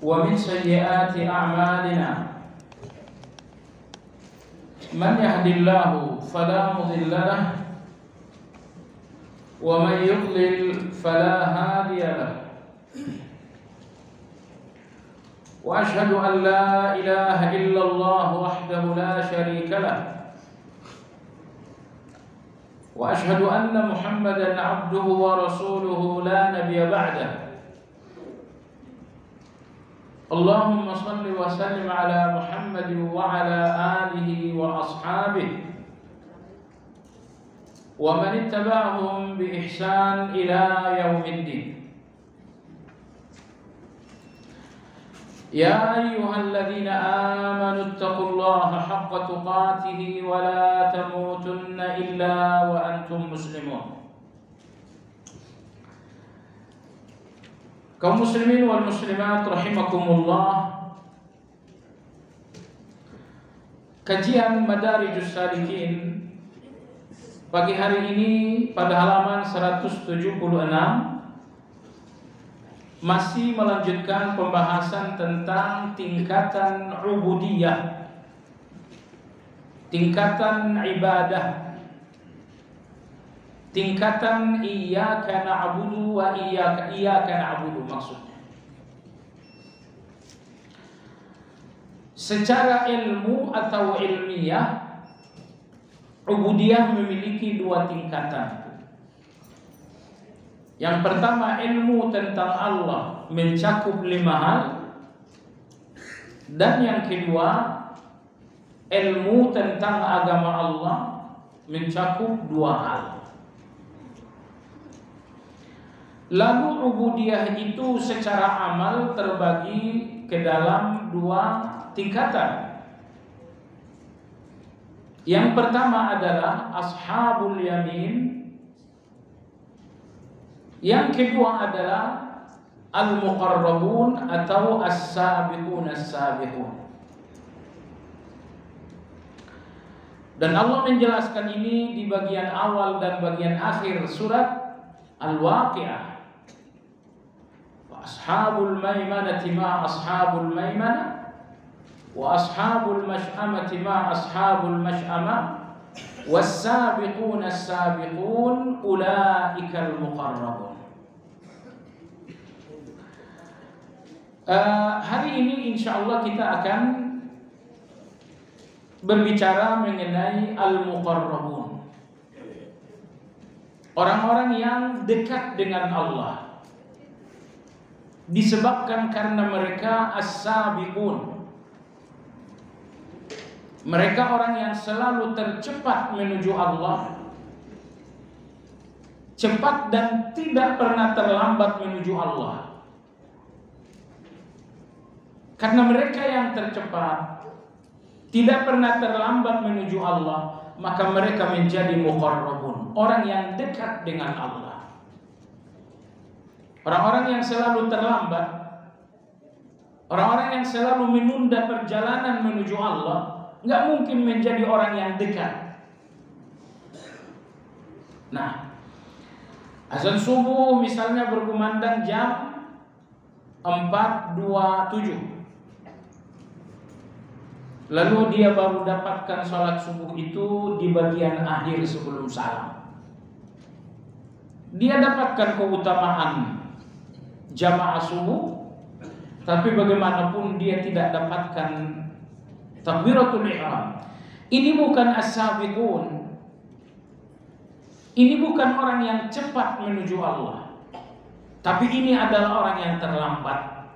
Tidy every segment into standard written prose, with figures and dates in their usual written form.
ومن سيئات أعمالنا من يهد الله فلا مضل له ومن يضلل فلا هادي له وأشهد أن لا إله إلا الله وحده لا شريك له وأشهد أن محمدا عبده ورسوله لا نبي بعده اللهم صل وسلم على محمد وعلى آله وأصحابه ومن اتبعهم بإحسان إلى يوم الدين. يا أيها الذين آمنوا اتقوا الله حق تقاته ولا تموتن إلا وأنتم مسلمون. Kaum muslimin wal muslimat rahimakumullah, kajian Madarijus Salikin pagi hari ini pada halaman 176 masih melanjutkan pembahasan tentang tingkatan ubudiyah, tingkatan ibadah, tingkatan iyyaka na'budu wa iyyaka na'budu maksudnya. Secara ilmu atau ilmiah, ubudiyah memiliki dua tingkatan. Yang pertama, ilmu tentang Allah mencakup 5 hal. Dan yang kedua, ilmu tentang agama Allah mencakup 2 hal. Lalu ubudiyah itu secara amal terbagi ke dalam 2 tingkatan. Yang pertama adalah ashabul yamin. Yang kedua adalah al-muqarrabun atau as-sabiqun as-sabiqun. Dan Allah menjelaskan ini di bagian awal dan bagian akhir surat Al-Waqi'ah. Ashabul maimanati ma ashabul maimanah wa ashabul mash'amati ma ashabul mash'amah was-sabiquna as-sabiqun ulaikal muqarrabun. Hari ini insyaallah kita akan berbicara mengenai al-muqarrabun, orang-orang yang dekat dengan Allah disebabkan karena mereka as-sabiqun. Mereka orang yang selalu tercepat menuju Allah, cepat dan tidak pernah terlambat menuju Allah. Karena mereka yang tercepat, tidak pernah terlambat menuju Allah, maka mereka menjadi muqarrabun, orang yang dekat dengan Allah. Orang-orang yang selalu terlambat, orang-orang yang selalu menunda perjalanan menuju Allah, nggak mungkin menjadi orang yang dekat. Nah, azan subuh misalnya berkumandang jam 4.27, lalu dia baru dapatkan sholat subuh itu di bagian akhir sebelum salam. Dia dapatkan keutamaan jamaah subuh, tapi bagaimanapun dia tidak dapatkan takbiratul ihram. Ini bukan as-sabiqun. Ini bukan orang yang cepat menuju Allah, tapi ini adalah orang yang terlambat.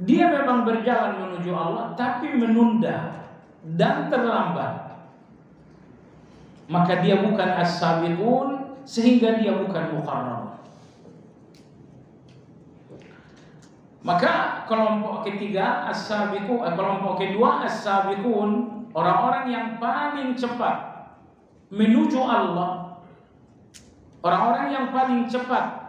Dia memang berjalan menuju Allah, tapi menunda dan terlambat. Maka dia bukan as-sabiqun, sehingga dia bukan muqarrab. Maka kelompok ketiga as-sabiqun, kelompok kedua as-sabiqun, orang-orang yang paling cepat menuju Allah, orang-orang yang paling cepat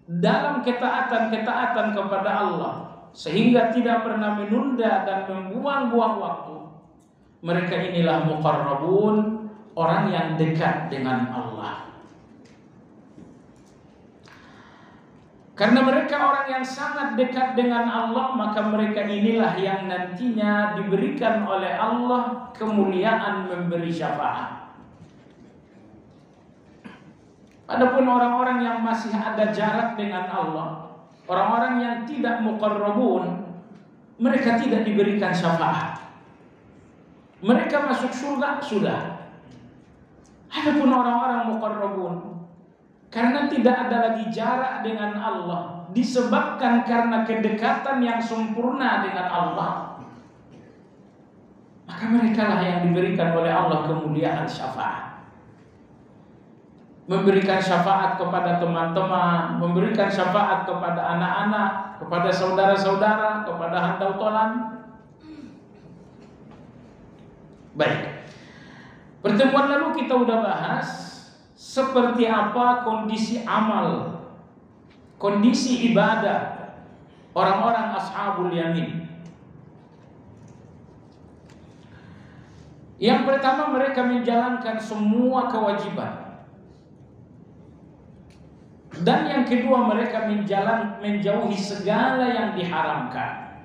dalam ketaatan-ketaatan kepada Allah, sehingga tidak pernah menunda dan membuang-buang waktu. Mereka inilah muqarrabun, orang yang dekat dengan Allah. Karena mereka orang yang sangat dekat dengan Allah, maka mereka inilah yang nantinya diberikan oleh Allah kemuliaan memberi syafaat. Adapun orang-orang yang masih ada jarak dengan Allah, orang-orang yang tidak muqarrabun, mereka tidak diberikan syafaat. Mereka masuk surga sudah. Adapun orang-orang muqarrabun, karena tidak ada lagi jarak dengan Allah, disebabkan karena kedekatan yang sempurna dengan Allah, maka mereka lah yang diberikan oleh Allah kemuliaan syafaat. Memberikan syafaat kepada teman-teman, memberikan syafaat kepada anak-anak, kepada saudara-saudara, kepada handau-tolan. Baik, pertemuan lalu kita udah bahas seperti apa kondisi amal, kondisi ibadah orang-orang ashabul yamin. Yang pertama, mereka menjalankan semua kewajiban. Dan yang kedua, mereka menjauhi segala yang diharamkan.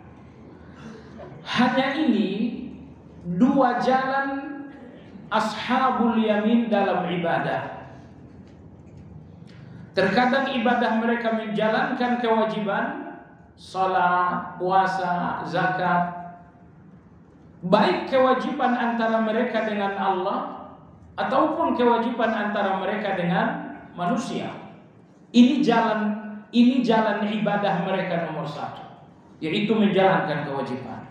Hanya ini dua jalan ashabul yamin dalam ibadah. Terkadang ibadah mereka menjalankan kewajiban, salat, puasa, zakat, baik kewajiban antara mereka dengan Allah ataupun kewajiban antara mereka dengan manusia. Ini jalan ibadah mereka nomor satu, yaitu menjalankan kewajiban.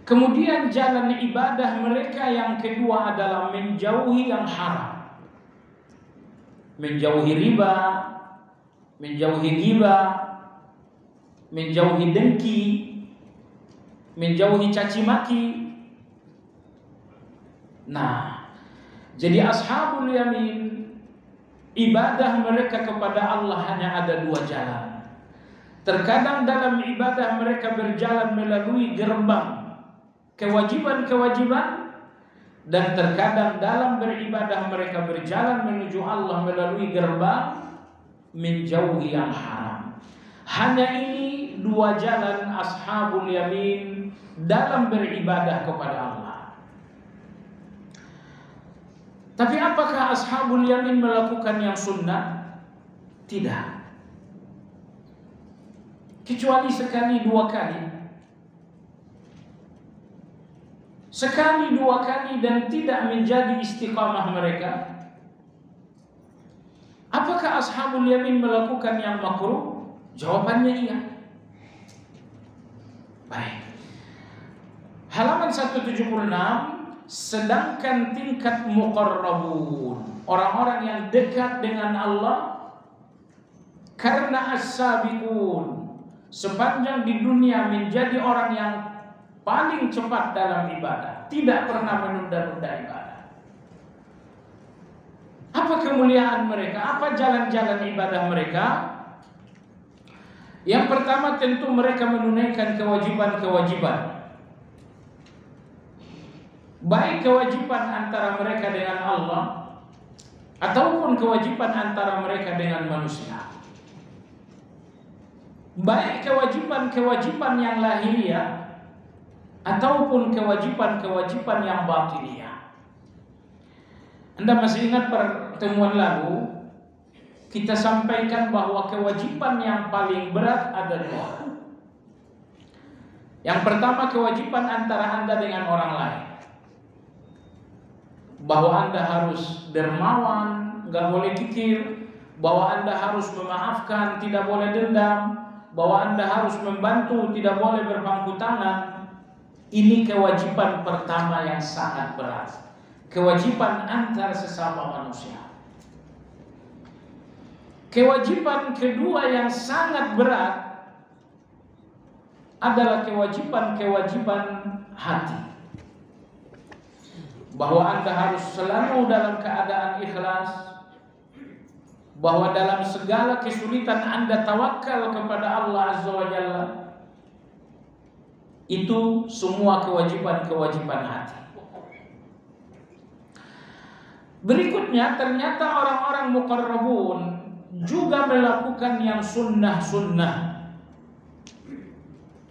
Kemudian jalan ibadah mereka yang kedua adalah menjauhi yang haram, menjauhi riba, menjauhi ghibah, menjauhi dengki, menjauhi caci maki. Nah, jadi ashabul yamin, ibadah mereka kepada Allah hanya ada dua jalan. Terkadang dalam ibadah mereka berjalan melalui gerbang kewajiban-kewajiban, dan terkadang dalam beribadah mereka berjalan menuju Allah melalui gerbang menjauhi yang haram. Hanya ini dua jalan ashabul yamin dalam beribadah kepada Allah. Tapi apakah ashabul yamin melakukan yang sunnah? Tidak. Kecuali sekali dua kali. Sekali dua kali dan tidak menjadi istiqamah mereka. Apakah ashabul yamin melakukan yang makruh? Jawabannya iya. Baik. Halaman 176. Sedangkan tingkat muqarrabun, orang-orang yang dekat dengan Allah, karena as-sabiqun, sepanjang di dunia menjadi orang yang paling cepat dalam ibadah, tidak pernah menunda-nunda ibadah. Apa kemuliaan mereka? Apa jalan-jalan ibadah mereka? Yang pertama, tentu mereka menunaikan kewajiban-kewajiban, baik kewajiban antara mereka dengan Allah ataupun kewajiban antara mereka dengan manusia. Baik kewajiban-kewajiban yang lahiriah ataupun kewajiban-kewajiban yang batiniah. Anda masih ingat pertemuan lalu kita sampaikan bahwa kewajiban yang paling berat ada dua. Yang pertama, kewajiban antara Anda dengan orang lain, bahwa Anda harus dermawan, nggak boleh kikir, bahwa Anda harus memaafkan, tidak boleh dendam, bahwa Anda harus membantu, tidak boleh berpangku tangan. Ini kewajiban pertama yang sangat berat, kewajiban antar sesama manusia. Kewajiban kedua yang sangat berat adalah kewajiban-kewajiban hati, bahwa Anda harus selalu dalam keadaan ikhlas, bahwa dalam segala kesulitan Anda tawakal kepada Allah Azza wa Jalla. Itu semua kewajiban-kewajiban hati. Berikutnya, ternyata orang-orang muqarrabun juga juga melakukan yang sunnah-sunnah.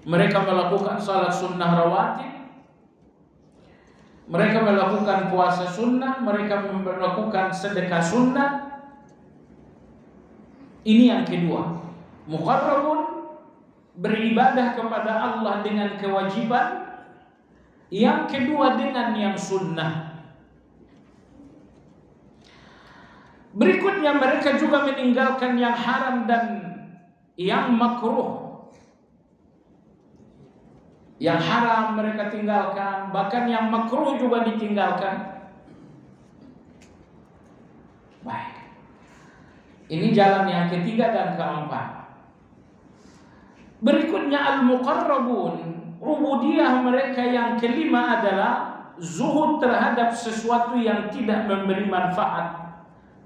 Mereka melakukan salat sunnah rawatib, mereka melakukan puasa sunnah, mereka melakukan sedekah sunnah. Ini yang kedua, muqarrabun, beribadah kepada Allah dengan kewajiban. Yang kedua dengan yang sunnah. Berikutnya mereka juga meninggalkan yang haram dan yang makruh. Yang haram mereka tinggalkan, bahkan yang makruh juga ditinggalkan. Baik. Ini jalan yang ketiga dan keempat. Berikutnya al-muqarrabun, ubudiyah mereka yang kelima adalah zuhud terhadap sesuatu yang tidak memberi manfaat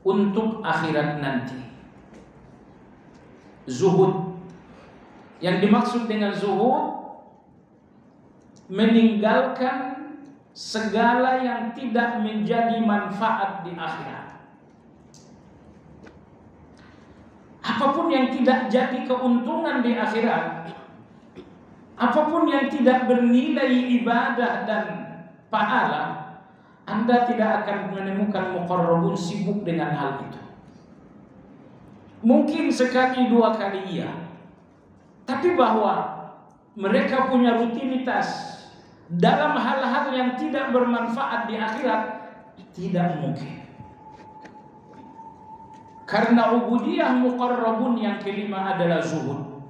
untuk akhirat nanti. Zuhud. Yang dimaksud dengan zuhud, meninggalkan segala yang tidak menjadi manfaat di akhirat. Apapun yang tidak jadi keuntungan di akhirat, apapun yang tidak bernilai ibadah dan pahala, Anda tidak akan menemukan muqarrabun sibuk dengan hal itu. Mungkin sekali dua kali iya, tapi bahwa mereka punya rutinitas dalam hal-hal yang tidak bermanfaat di akhirat, tidak mungkin. Karena ubudiyah muqarrabun yang kelima adalah zuhud.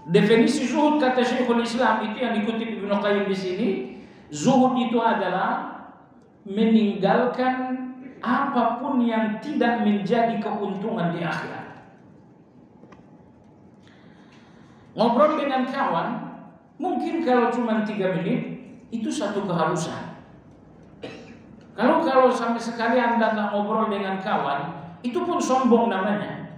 Definisi zuhud kata Syekhul Islam itu yang dikutip Ibnu Qayyim di sini, zuhud itu adalah meninggalkan apapun yang tidak menjadi keuntungan di akhirat. Ngobrol dengan kawan, mungkin kalau cuma 3 menit, itu satu keharusan. Kalau sampai sekali Anda nggak ngobrol dengan kawan, itu pun sombong namanya.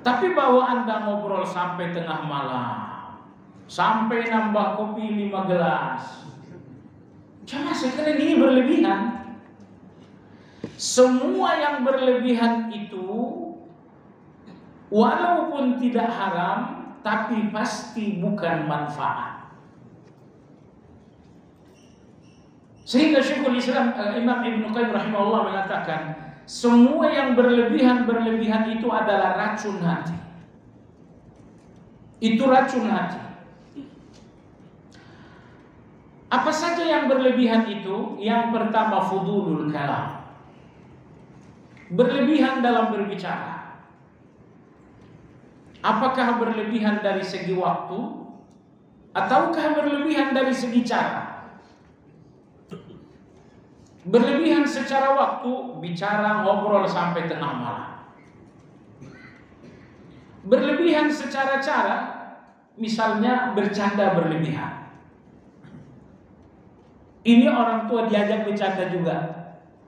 Tapi bahwa Anda ngobrol sampai tengah malam, sampai nambah kopi 5 gelas, cuma sekali ini berlebihan. Semua yang berlebihan itu, walaupun tidak haram, tapi pasti bukan manfaat. Sehingga Syekhul Islam Imam Ibnu Qayyim rahimahullah mengatakan, semua yang berlebihan itu adalah racun hati. Itu racun hati. Apa saja yang berlebihan itu? Yang pertama, fudulul kalam, berlebihan dalam berbicara. Apakah berlebihan dari segi waktu ataukah berlebihan dari segi cara? Berlebihan secara waktu, bicara ngobrol sampai tengah malam. Berlebihan secara cara, misalnya bercanda berlebihan. Ini orang tua diajak bercanda juga,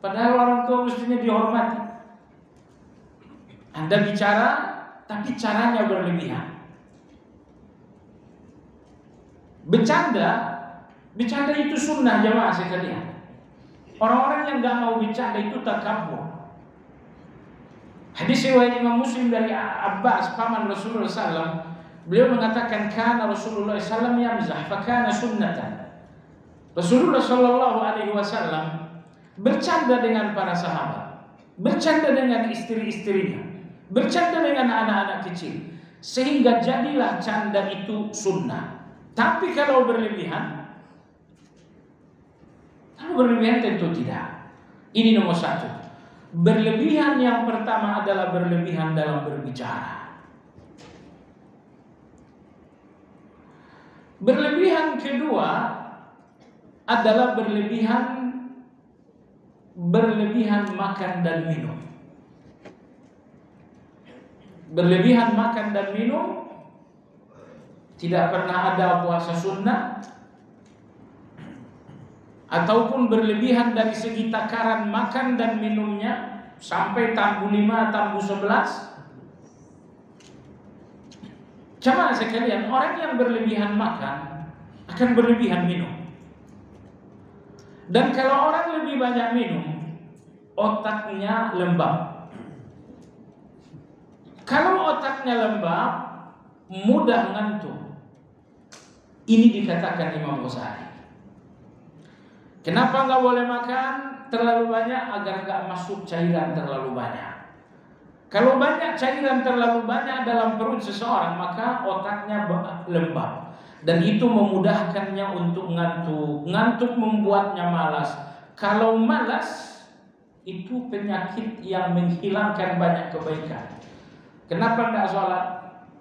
padahal orang tua mestinya dihormati. Anda bicara tapi caranya berlebihan. Bercanda itu sunnah jamaah sekalian. Orang-orang yang gak mau bercanda itu takabur. Hadis riwayat Imam Muslim dari Abbas, paman Rasulullah SAW, beliau mengatakan, kana Rasulullah SAW yamzah, fakana sunnatan. Rasulullah SAW bercanda dengan para sahabat, bercanda dengan istri-istrinya, bercanda dengan anak-anak kecil, sehingga jadilah canda itu sunnah. Tapi kalau berlebihan tentu tidak. Ini nomor satu. Berlebihan yang pertama adalah berlebihan dalam berbicara. Berlebihan kedua adalah berlebihan makan dan minum. Berlebihan makan dan minum, tidak pernah ada puasa sunnah, ataupun berlebihan dari segi takaran makan dan minumnya sampai tambu 5, tambu 11. Jamaah sekalian, orang yang berlebihan makan akan berlebihan minum. Dan kalau orang lebih banyak minum, otaknya lembab. Kalau otaknya lembab, mudah ngantuk. Ini dikatakan Imam Ghazali. Kenapa nggak boleh makan terlalu banyak? Agar nggak masuk cairan terlalu banyak. Kalau banyak cairan terlalu banyak dalam perut seseorang, maka otaknya lembab. Dan itu memudahkannya untuk ngantuk. Ngantuk membuatnya malas. Kalau malas, itu penyakit yang menghilangkan banyak kebaikan. Kenapa nggak sholat?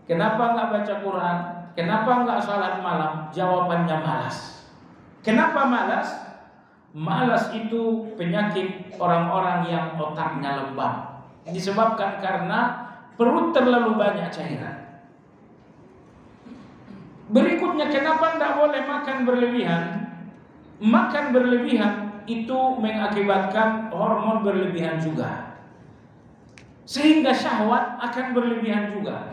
Kenapa nggak baca Quran? Kenapa nggak sholat malam? Jawabannya malas. Kenapa malas? Malas itu penyakit orang-orang yang otaknya lembab. Disebabkan karena perut terlalu banyak cairan. Berikutnya, kenapa tidak boleh makan berlebihan? Makan berlebihan itu mengakibatkan hormon berlebihan juga, sehingga syahwat akan berlebihan juga.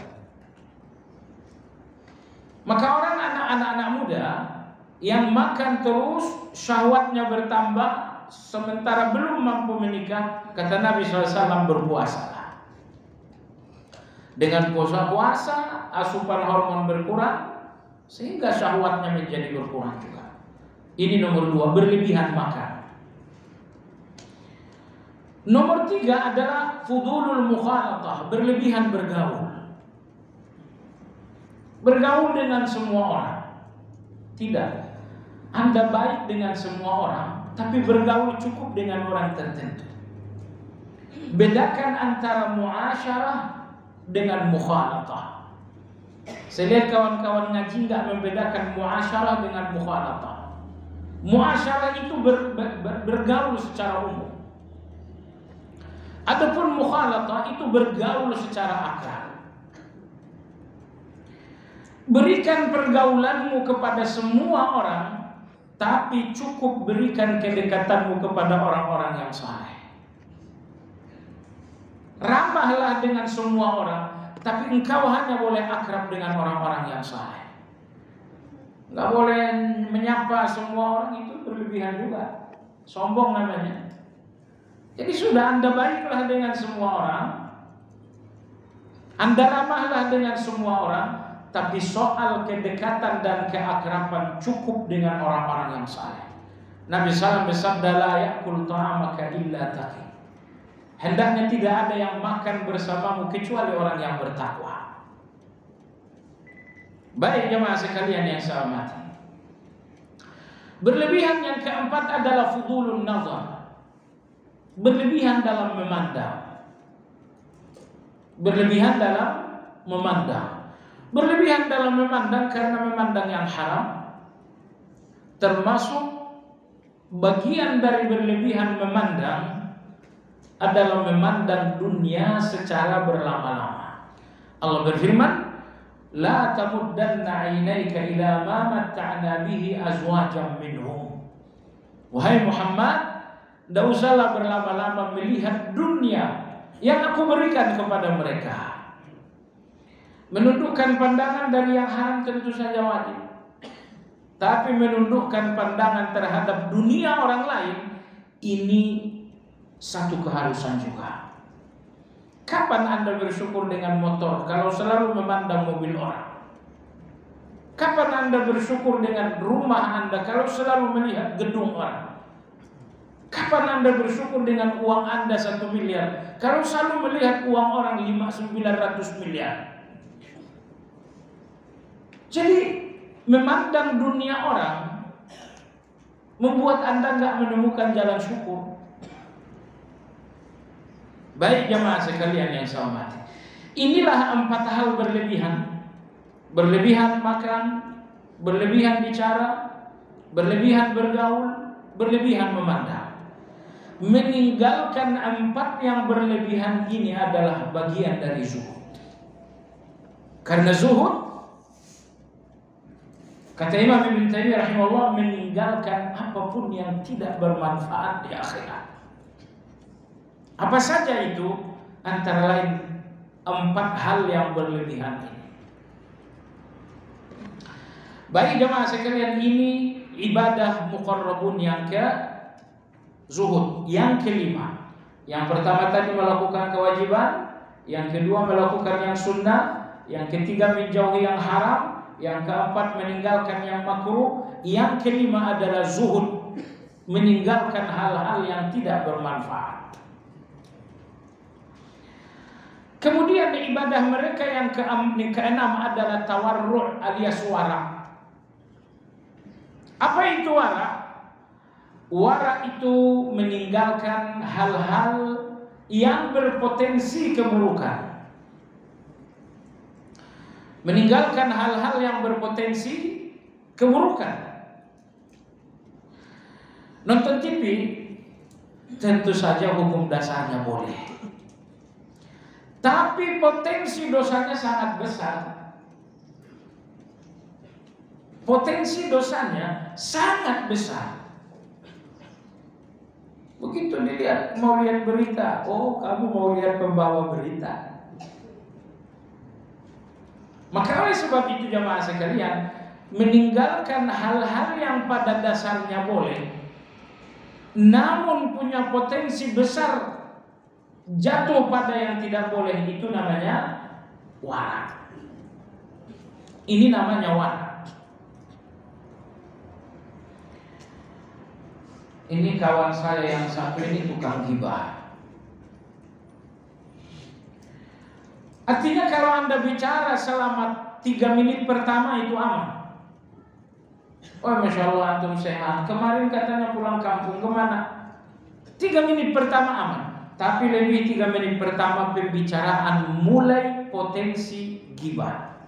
Maka anak-anak muda yang makan terus, syahwatnya bertambah, sementara belum mampu menikah, kata Nabi SAW, berpuasalah. Dengan puasa, asupan hormon berkurang, sehingga syahwatnya menjadi berkurang juga. Ini nomor 2, berlebihan makan. Nomor 3 adalah fudulul mukhalatah, berlebihan bergaul. Bergaul dengan semua orang. Tidak. Anda baik dengan semua orang, tapi bergaul cukup dengan orang tertentu. Bedakan antara muasyarah dengan mukhalatah. Saya lihat kawan-kawan ngaji nggak membedakan muasyarah dengan mukhalatah. Muasyarah itu bergaul secara umum. Adapun mukhalatah itu bergaul secara akrab. Berikan pergaulanmu kepada semua orang, tapi cukup berikan kedekatanmu kepada orang-orang yang saleh. Ramahlah dengan semua orang, tapi engkau hanya boleh akrab dengan orang-orang yang saleh. Enggak boleh menyapa semua orang, itu berlebihan juga. Sombong namanya. Jadi sudah, Anda baiklah dengan semua orang, Anda ramahlah dengan semua orang, tapi soal kedekatan dan keakraban cukup dengan orang-orang yang saleh. Nabi SAW bersabda, la ya'kul ta'amaka illa taqi. Hendaknya tidak ada yang makan bersamamu kecuali orang yang bertakwa. Baik jemaah sekalian yang saya hormati. Berlebihan yang keempat adalah fudulun nazar. Berlebihan dalam memandang. Berlebihan dalam memandang. Berlebihan dalam memandang karena memandang yang haram. Termasuk bagian dari berlebihan memandang adalah memandang dunia secara berlama-lama. Allah berfirman, la tamuddanna 'ainaika ila ma matta'na bihi azwajan minhum. Wahai Muhammad, tidak usahlah berlama-lama melihat dunia yang aku berikan kepada mereka. Menundukkan pandangan dari yang haram tentu saja wajib, tapi menundukkan pandangan terhadap dunia orang lain, ini satu keharusan juga. Kapan Anda bersyukur dengan motor kalau selalu memandang mobil orang? Kapan Anda bersyukur dengan rumah Anda kalau selalu melihat gedung orang? Kapan Anda bersyukur dengan uang Anda 1 miliar kalau selalu melihat uang orang 900 miliar? Jadi memandang dunia orang membuat Anda nggak menemukan jalan syukur. Baik jemaah sekalian yang saya hormati, inilah 4 hal berlebihan. Berlebihan makan, berlebihan bicara, berlebihan bergaul, berlebihan memandang. Meninggalkan 4 yang berlebihan ini adalah bagian dari zuhud. Karena zuhud, kata Imam Ibn Taimiyah rahimahullah, meninggalkan apapun yang tidak bermanfaat di akhirat. Apa saja itu? Antara lain 4 hal yang berlebihan ini. Baik jemaah sekalian, ini ibadah muqarrabun yang ke zuhud. Yang kelima, yang pertama tadi melakukan kewajiban, yang kedua melakukan yang sunnah, yang ketiga menjauhi yang haram, yang keempat meninggalkan yang makruh, yang kelima adalah zuhud, meninggalkan hal-hal yang tidak bermanfaat. Kemudian ibadah mereka yang keenam adalah tawarru' alias wara. Apa itu wara? Wara itu meninggalkan hal-hal yang berpotensi keburukan. Meninggalkan hal-hal yang berpotensi keburukan. Nonton TV tentu saja hukum dasarnya boleh, tapi potensi dosanya sangat besar. Potensi dosanya sangat besar. Begitu dilihat, mau lihat berita, oh kamu mau lihat pembawa berita. Maka oleh sebab itu jamaah sekalian, meninggalkan hal-hal yang pada dasarnya boleh, namun punya potensi besar jatuh pada yang tidak boleh, itu namanya wara. Ini namanya wara. Ini kawan saya yang satu ini tukang ghibah. Artinya kalau Anda bicara selama 3 menit pertama itu aman. Oh Masya Allah antum sehat, kemarin katanya pulang kampung kemana? 3 menit pertama aman. Tapi lebih 3 menit pertama pembicaraan mulai potensi ghibah.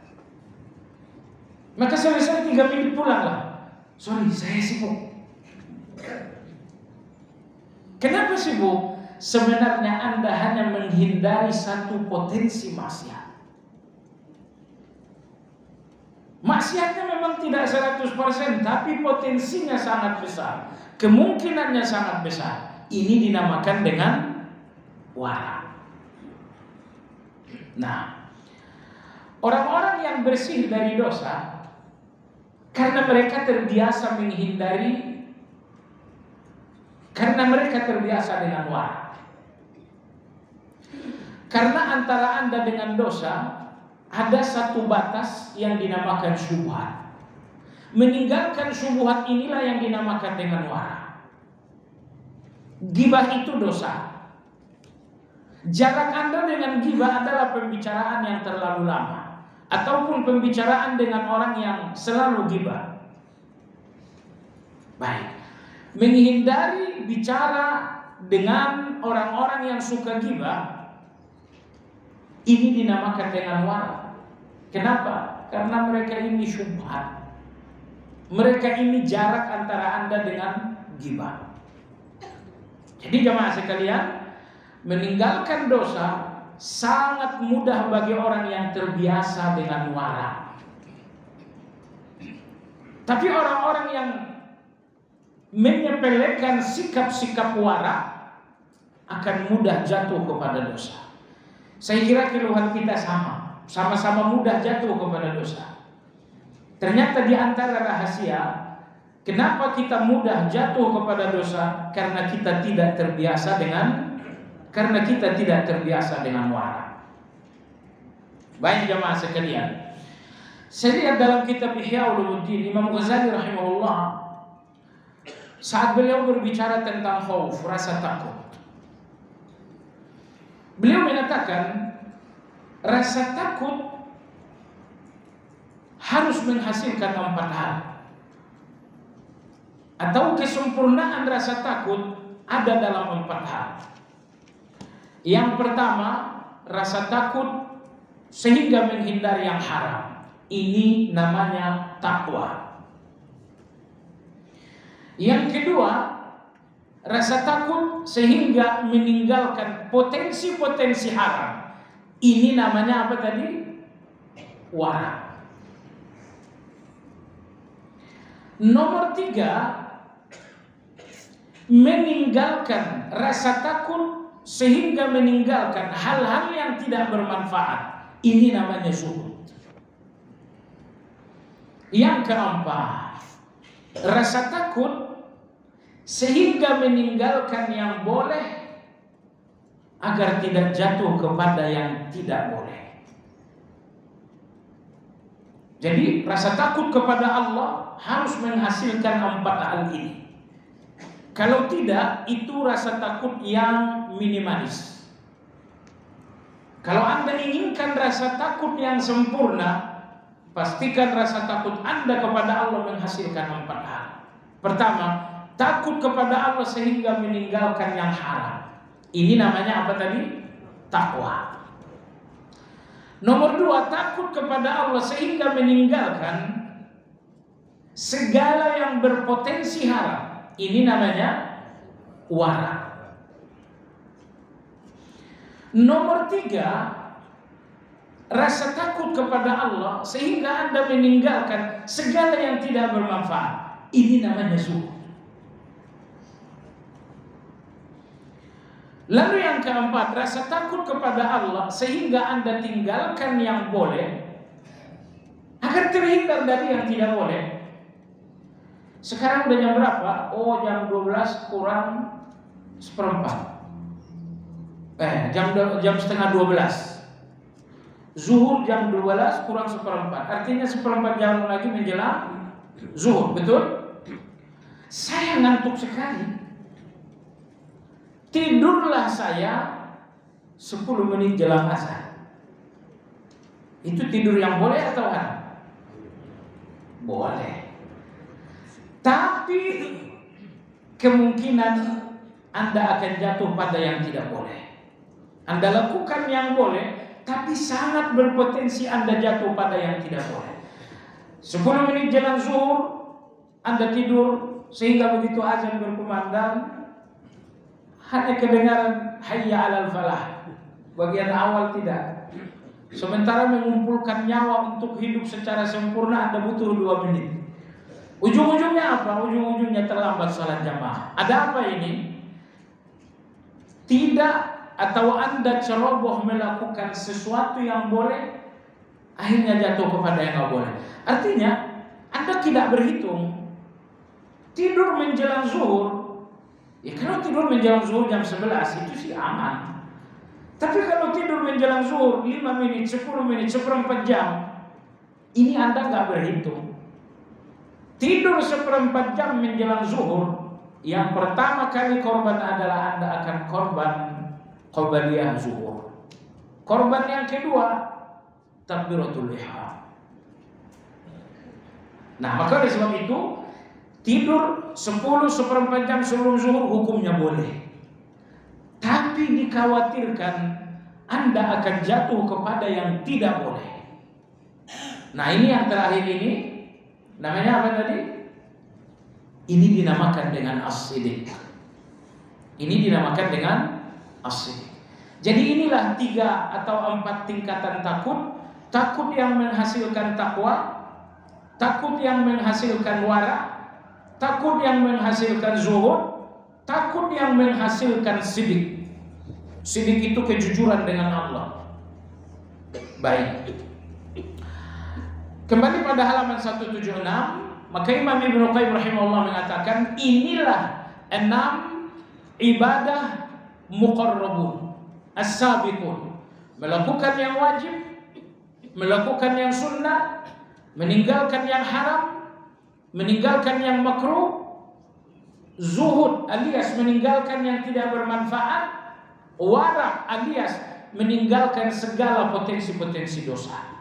Maka selesai 3 menit pulanglah. Sorry saya sibuk. Kenapa sibuk? Sebenarnya Anda hanya menghindari satu potensi maksiat. Maksiatnya memang tidak 100%, tapi potensinya sangat besar, kemungkinannya sangat besar. Ini dinamakan dengan wara. Nah, orang-orang yang bersih dari dosa karena mereka terbiasa menghindari, karena mereka terbiasa dengan wara. Karena antara Anda dengan dosa ada satu batas yang dinamakan syubhat. Meninggalkan syubhat inilah yang dinamakan dengan wara. Ghibah itu dosa. Jarak Anda dengan ghibah adalah pembicaraan yang terlalu lama, ataupun pembicaraan dengan orang yang selalu ghibah. Baik. Menghindari bicara dengan orang-orang yang suka ghibah, ini dinamakan dengan wara. Kenapa? Karena mereka ini syubhat. Mereka ini jarak antara Anda dengan ghibah. Jadi jamaah sekalian, meninggalkan dosa sangat mudah bagi orang yang terbiasa dengan wara. Tapi orang-orang yang menyepelekan sikap-sikap wara akan mudah jatuh kepada dosa. Saya kira keluhan kita sama-sama mudah jatuh kepada dosa. Ternyata di antara rahasia kenapa kita mudah jatuh kepada dosa, karena kita tidak terbiasa dengan wara. Baik jamaah sekalian, saya lihat dalam kitab Ihya Ulumuddin Imam Ghazali rahimahullah, saat beliau berbicara tentang khauf, rasa takut, beliau mengatakan rasa takut harus menghasilkan 4 hal, atau kesempurnaan rasa takut ada dalam 4 hal. Yang pertama, rasa takut sehingga menghindari yang haram. Ini namanya takwa. Yang kedua, rasa takut sehingga meninggalkan potensi-potensi haram. Ini namanya apa tadi? Wara. Nomor 3, meninggalkan rasa takut sehingga meninggalkan hal-hal yang tidak bermanfaat. Ini namanya zuhud. Yang keempat, rasa takut sehingga meninggalkan yang boleh agar tidak jatuh kepada yang tidak boleh. Jadi rasa takut kepada Allah harus menghasilkan 4 hal ini. Kalau tidak, itu rasa takut yang minimalis. Kalau Anda inginkan rasa takut yang sempurna, pastikan rasa takut Anda kepada Allah menghasilkan 4 hal. Pertama, takut kepada Allah sehingga meninggalkan yang haram. Ini namanya apa tadi? Takwa. Nomor 2, takut kepada Allah sehingga meninggalkan segala yang berpotensi haram. Ini namanya wara. Nomor 3, rasa takut kepada Allah sehingga Anda meninggalkan segala yang tidak bermanfaat. Ini namanya zuhud. Lalu yang keempat, rasa takut kepada Allah sehingga Anda tinggalkan yang boleh agar terhindar dari yang tidak boleh. Sekarang udah jam berapa? Oh, jam 12 kurang seperempat. Jam setengah 12. Zuhur jam 12 kurang seperempat. Artinya seperempat jam lagi menjelang zuhur, betul? Saya ngantuk sekali. Tidurlah saya 10 menit jelang asar. Itu tidur yang boleh atau haram? Boleh. Tapi kemungkinan Anda akan jatuh pada yang tidak boleh. Anda lakukan yang boleh, tapi sangat berpotensi Anda jatuh pada yang tidak boleh. 10 menit jelang zuhur Anda tidur, sehingga begitu azan berkumandang hanya kedengaran hayya 'alal falah. Bagian awal tidak. Sementara mengumpulkan nyawa untuk hidup secara sempurna Anda butuh 2 menit. Ujung-ujungnya apa? Ujung-ujungnya terlambat salat jamaah. Ada apa ini? Tidak, atau Anda ceroboh melakukan sesuatu yang boleh, akhirnya jatuh kepada yang nggak boleh. Artinya Anda tidak berhitung. Tidur menjelang zuhur, ya kalau tidur menjelang zuhur jam 11 itu sih aman. Tapi kalau tidur menjelang zuhur 5 menit, 10 menit, seperempat jam, ini Anda nggak berhitung. Tidur seperempat jam menjelang zuhur, yang pertama kali korban adalah Anda akan korban qabliyah zuhur. Korban yang kedua, takbiratul ihram. Nah, maka oleh sebab itu tidur 10 seperempat jam sebelum zuhur hukumnya boleh. Tapi dikhawatirkan Anda akan jatuh kepada yang tidak boleh. Nah, ini yang terakhir ini namanya apa tadi? Ini dinamakan dengan as-sidiq. Ini dinamakan dengan as-sidiq. Jadi inilah 3 atau 4 tingkatan takut. Takut yang menghasilkan takwa, takut yang menghasilkan wara, takut yang menghasilkan zuhud, takut yang menghasilkan sidik. Sidik itu kejujuran dengan Allah. Baik. Kembali pada halaman 176, maka Imam Ibnu Qayyim rahimahullah mengatakan inilah 6 ibadah muqarrabun as-sabiqun. Melakukan yang wajib, melakukan yang sunnah, meninggalkan yang haram, meninggalkan yang makruh, zuhud alias meninggalkan yang tidak bermanfaat, wara alias meninggalkan segala potensi-potensi dosa.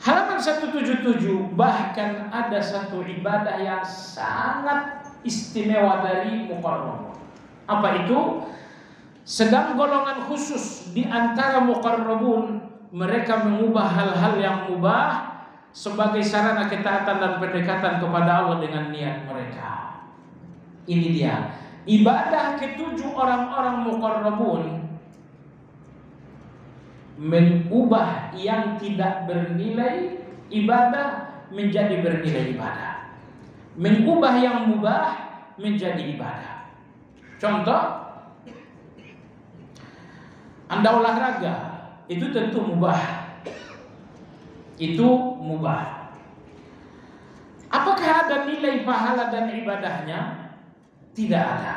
Halaman 177, bahkan ada satu ibadah yang sangat istimewa dari muqarrabun. Apa itu? Sedang golongan khusus di antara muqarrabun, mereka mengubah hal-hal yang mubah sebagai sarana ketaatan dan pendekatan kepada Allah dengan niat mereka. Ini dia ibadah ketujuh orang-orang muqarrabun, mengubah yang tidak bernilai ibadah menjadi bernilai ibadah, mengubah yang mubah menjadi ibadah. Contoh, Anda olahraga, itu tentu mubah. Itu mubah. Apakah ada nilai pahala dan ibadahnya? Tidak ada.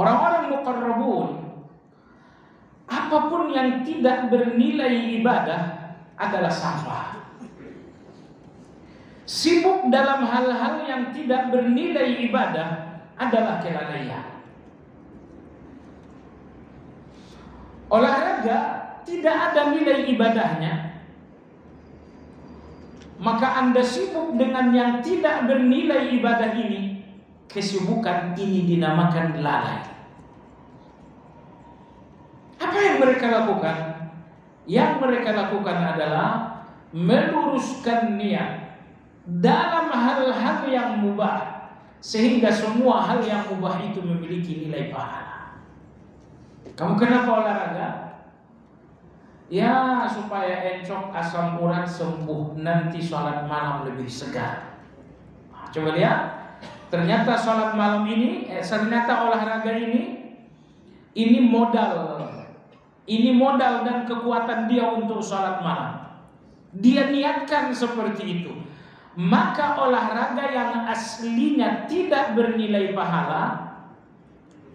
Orang-orang muqarrabun, apapun yang tidak bernilai ibadah adalah sampah. Sibuk dalam hal-hal yang tidak bernilai ibadah adalah kelalaian. Olahraga tidak ada nilai ibadahnya, maka Anda sibuk dengan yang tidak bernilai ibadah ini. Kesibukan ini dinamakan lalai. Apa yang mereka lakukan? Yang mereka lakukan adalah meluruskan niat dalam hal-hal yang mubah, sehingga semua hal yang mubah itu memiliki nilai pahala. Kamu kenapa olahraga? Ya, supaya encok asam urat sembuh, nanti sholat malam lebih segar. Coba lihat, ternyata sholat malam ini, ternyata olahraga ini modal dan kekuatan dia untuk sholat malam. Dia niatkan seperti itu. Maka olahraga yang aslinya tidak bernilai pahala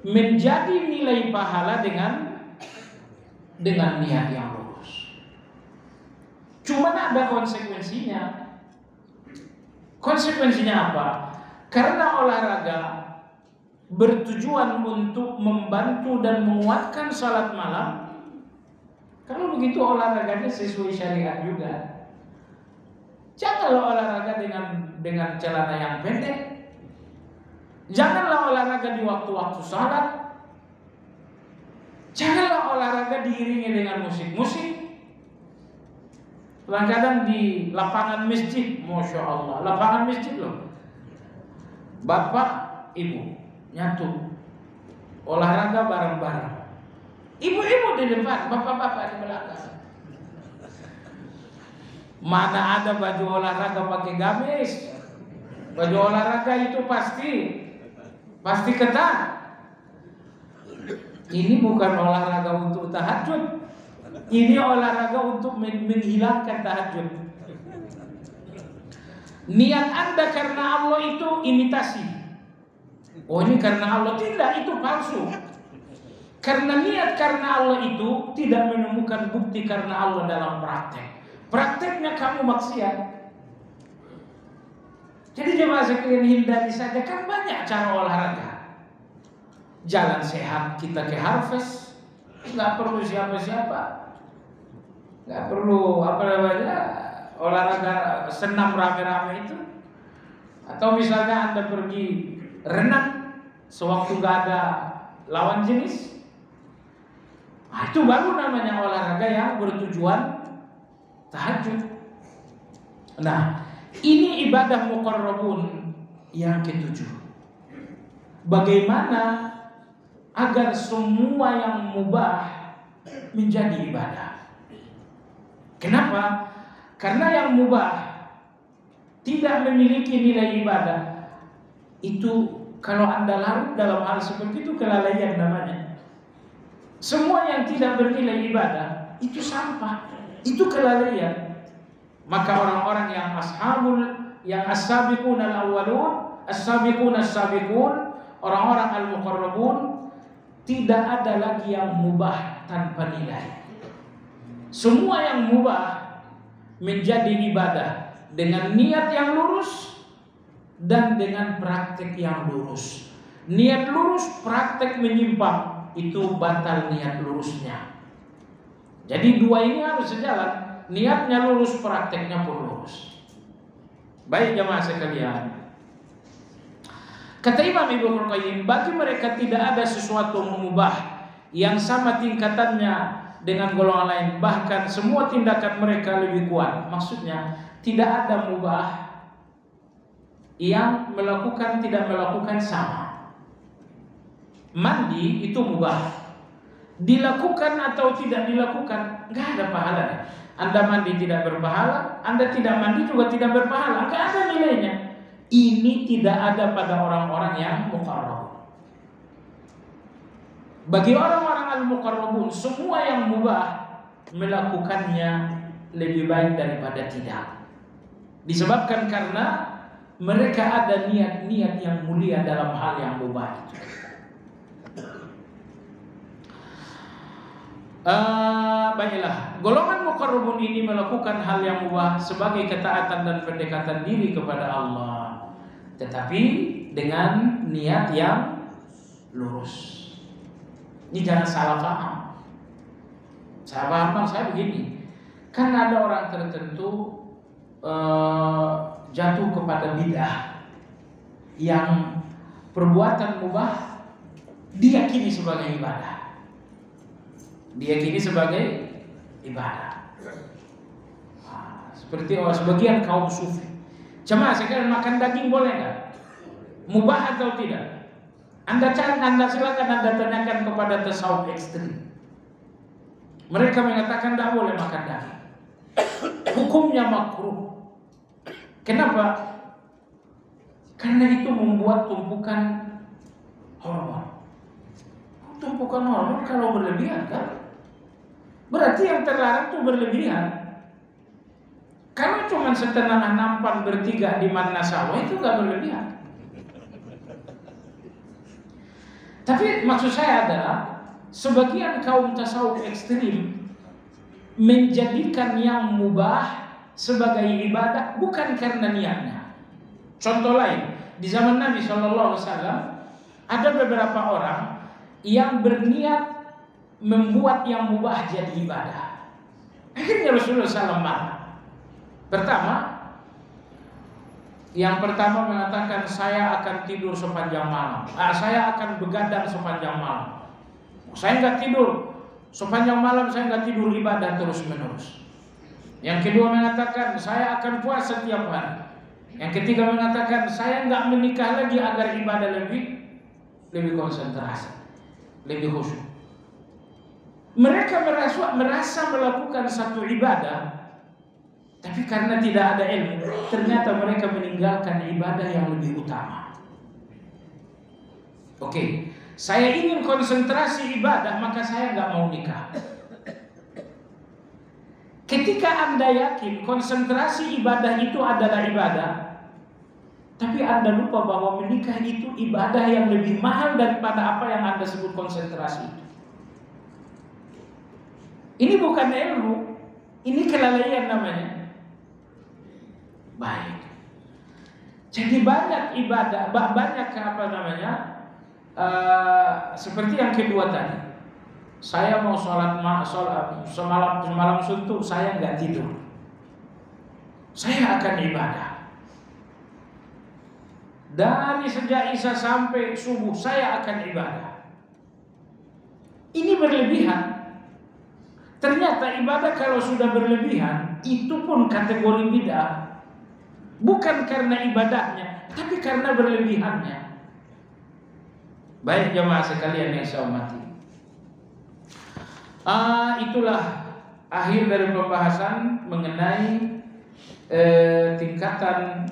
menjadi nilai pahala dengan niat yang lurus. Cuma ada konsekuensinya. Konsekuensinya apa? Karena olahraga bertujuan untuk membantu dan menguatkan salat malam. Kalau begitu olahraganya sesuai syariat juga. Janganlah olahraga dengan celana yang pendek. Janganlah olahraga di waktu-waktu salat. Janganlah olahraga diiringi dengan musik-musik. Kadang-kadang di lapangan masjid, Masya Allah, lapangan masjid loh, bapak, ibu nyatu olahraga bareng-bareng. Ibu-ibu di depan, bapak-bapak di belakang. Mana ada baju olahraga pakai gamis? Baju olahraga itu pasti ketat. Ini bukan olahraga untuk tahajud. Ini olahraga untuk menghilangkan tahajud. Niat Anda karena Allah itu imitasi. Oh, ini karena Allah. Tidak, itu palsu. Karena niat karena Allah itu tidak menemukan bukti karena Allah dalam praktek. Prakteknya kamu maksiat. Jadi jemaah sekalian, hindari saja, kan banyak cara olahraga. Jalan sehat kita ke Harvest, nggak perlu siapa-siapa. Nggak perlu olahraga senam rame-rame itu. Atau misalnya Anda pergi renang sewaktu nggak ada lawan jenis, nah, itu baru namanya olahraga yang bertujuan tahajud. Nah, ini ibadah muqarrabun yang ketujuh. Bagaimana agar semua yang mubah menjadi ibadah? Kenapa? Karena yang mubah tidak memiliki nilai ibadah. Itu kalau Anda larut dalam hal seperti itu, kelalaian namanya. Semua yang tidak bernilai ibadah itu sampah, itu kelalaian. Maka orang-orang yang as-sabiqun al-awwalun, as-sabiqun as-sabiqun, orang-orang al-muqarrabun, tidak ada lagi yang mubah tanpa nilai. Semua yang mubah menjadi ibadah dengan niat yang lurus dan dengan praktek yang lurus. Niat lurus, praktek menyimpang, itu batal niat lurusnya. Jadi dua ini harus sejalan. Niatnya lurus, prakteknya pun lurus. Baik jemaah sekalian, kata Imam Ibnu Qayyim, bagi mereka tidak ada sesuatu mubah yang sama tingkatannya dengan golongan lain, bahkan semua tindakan mereka lebih kuat. Maksudnya tidak ada mubah yang tidak melakukan sama. Mandi itu mubah, dilakukan atau tidak dilakukan nggak ada pahalanya. Anda mandi tidak berpahala, Anda tidak mandi juga tidak berpahala, nggak ada nilainya. Ini tidak ada pada orang-orang yang muqarrabun. Bagi orang-orang al-muqarrabun, semua yang mubah melakukannya lebih baik daripada tidak. Disebabkan karena mereka ada niat-niat yang mulia dalam hal yang mubah itu. Baiklah, golongan muqarrabun ini melakukan hal yang mubah sebagai ketaatan dan pendekatan diri kepada Allah, tetapi dengan niat yang lurus. Ini jangan salah paham. Saya paham saya begini, kan ada orang tertentu jatuh kepada bid'ah yang perbuatan mubah diyakini sebagai ibadah. Diyakini sebagai ibadah. Seperti sebagian kaum sufi. Jemaah sekalian, makan daging boleh nggak? Mubah atau tidak? Anda silakan Anda tanyakan kepada tasawuf ekstrim. Mereka mengatakan tidak boleh makan daging. Hukumnya makruh. Kenapa? Karena itu membuat tumpukan hormon. Tumpukan hormon kalau berlebihan kan? Berarti yang terlarang itu berlebihan. Kalau cuma setengah nampan bertiga di mana sawah itu nggak berlebihan. Tapi maksud saya adalah sebagian kaum tasawuf ekstrim menjadikan yang mubah sebagai ibadah bukan karena niatnya. Contoh lain, di zaman Nabi SAW ada beberapa orang yang berniat membuat yang mubah jadi ibadah. Akhirnya Rasulullah SAW marah. Yang pertama mengatakan saya akan tidur sepanjang malam. Saya akan begadang sepanjang malam. Saya nggak tidur sepanjang malam, saya nggak tidur, ibadah terus menerus. Yang kedua mengatakan saya akan puasa tiap hari. Yang ketiga mengatakan saya nggak menikah lagi agar ibadah lebih konsentrasi, lebih khusyuk. Mereka merasa melakukan satu ibadah, tapi karena tidak ada ilmu, ternyata mereka meninggalkan ibadah yang lebih utama. Oke, saya ingin konsentrasi ibadah, maka saya nggak mau nikah. Ketika Anda yakin konsentrasi ibadah itu adalah ibadah, tapi Anda lupa bahwa menikah itu ibadah yang lebih mahal daripada apa yang Anda sebut konsentrasi itu. Ini bukan ilmu, ini kelalaian namanya. Baik. Jadi banyak ibadah, banyak seperti yang kedua tadi. Saya mau sholat semalam suntuk, saya nggak tidur. Saya akan ibadah. Dari sejak Isya sampai subuh saya akan ibadah. Ini berlebihan. Ternyata ibadah kalau sudah berlebihan itu pun kategori bid'ah. Bukan karena ibadahnya, tapi karena berlebihannya. Baik jemaah sekalian yang saya hormati. Itulah akhir dari pembahasan mengenai tingkatan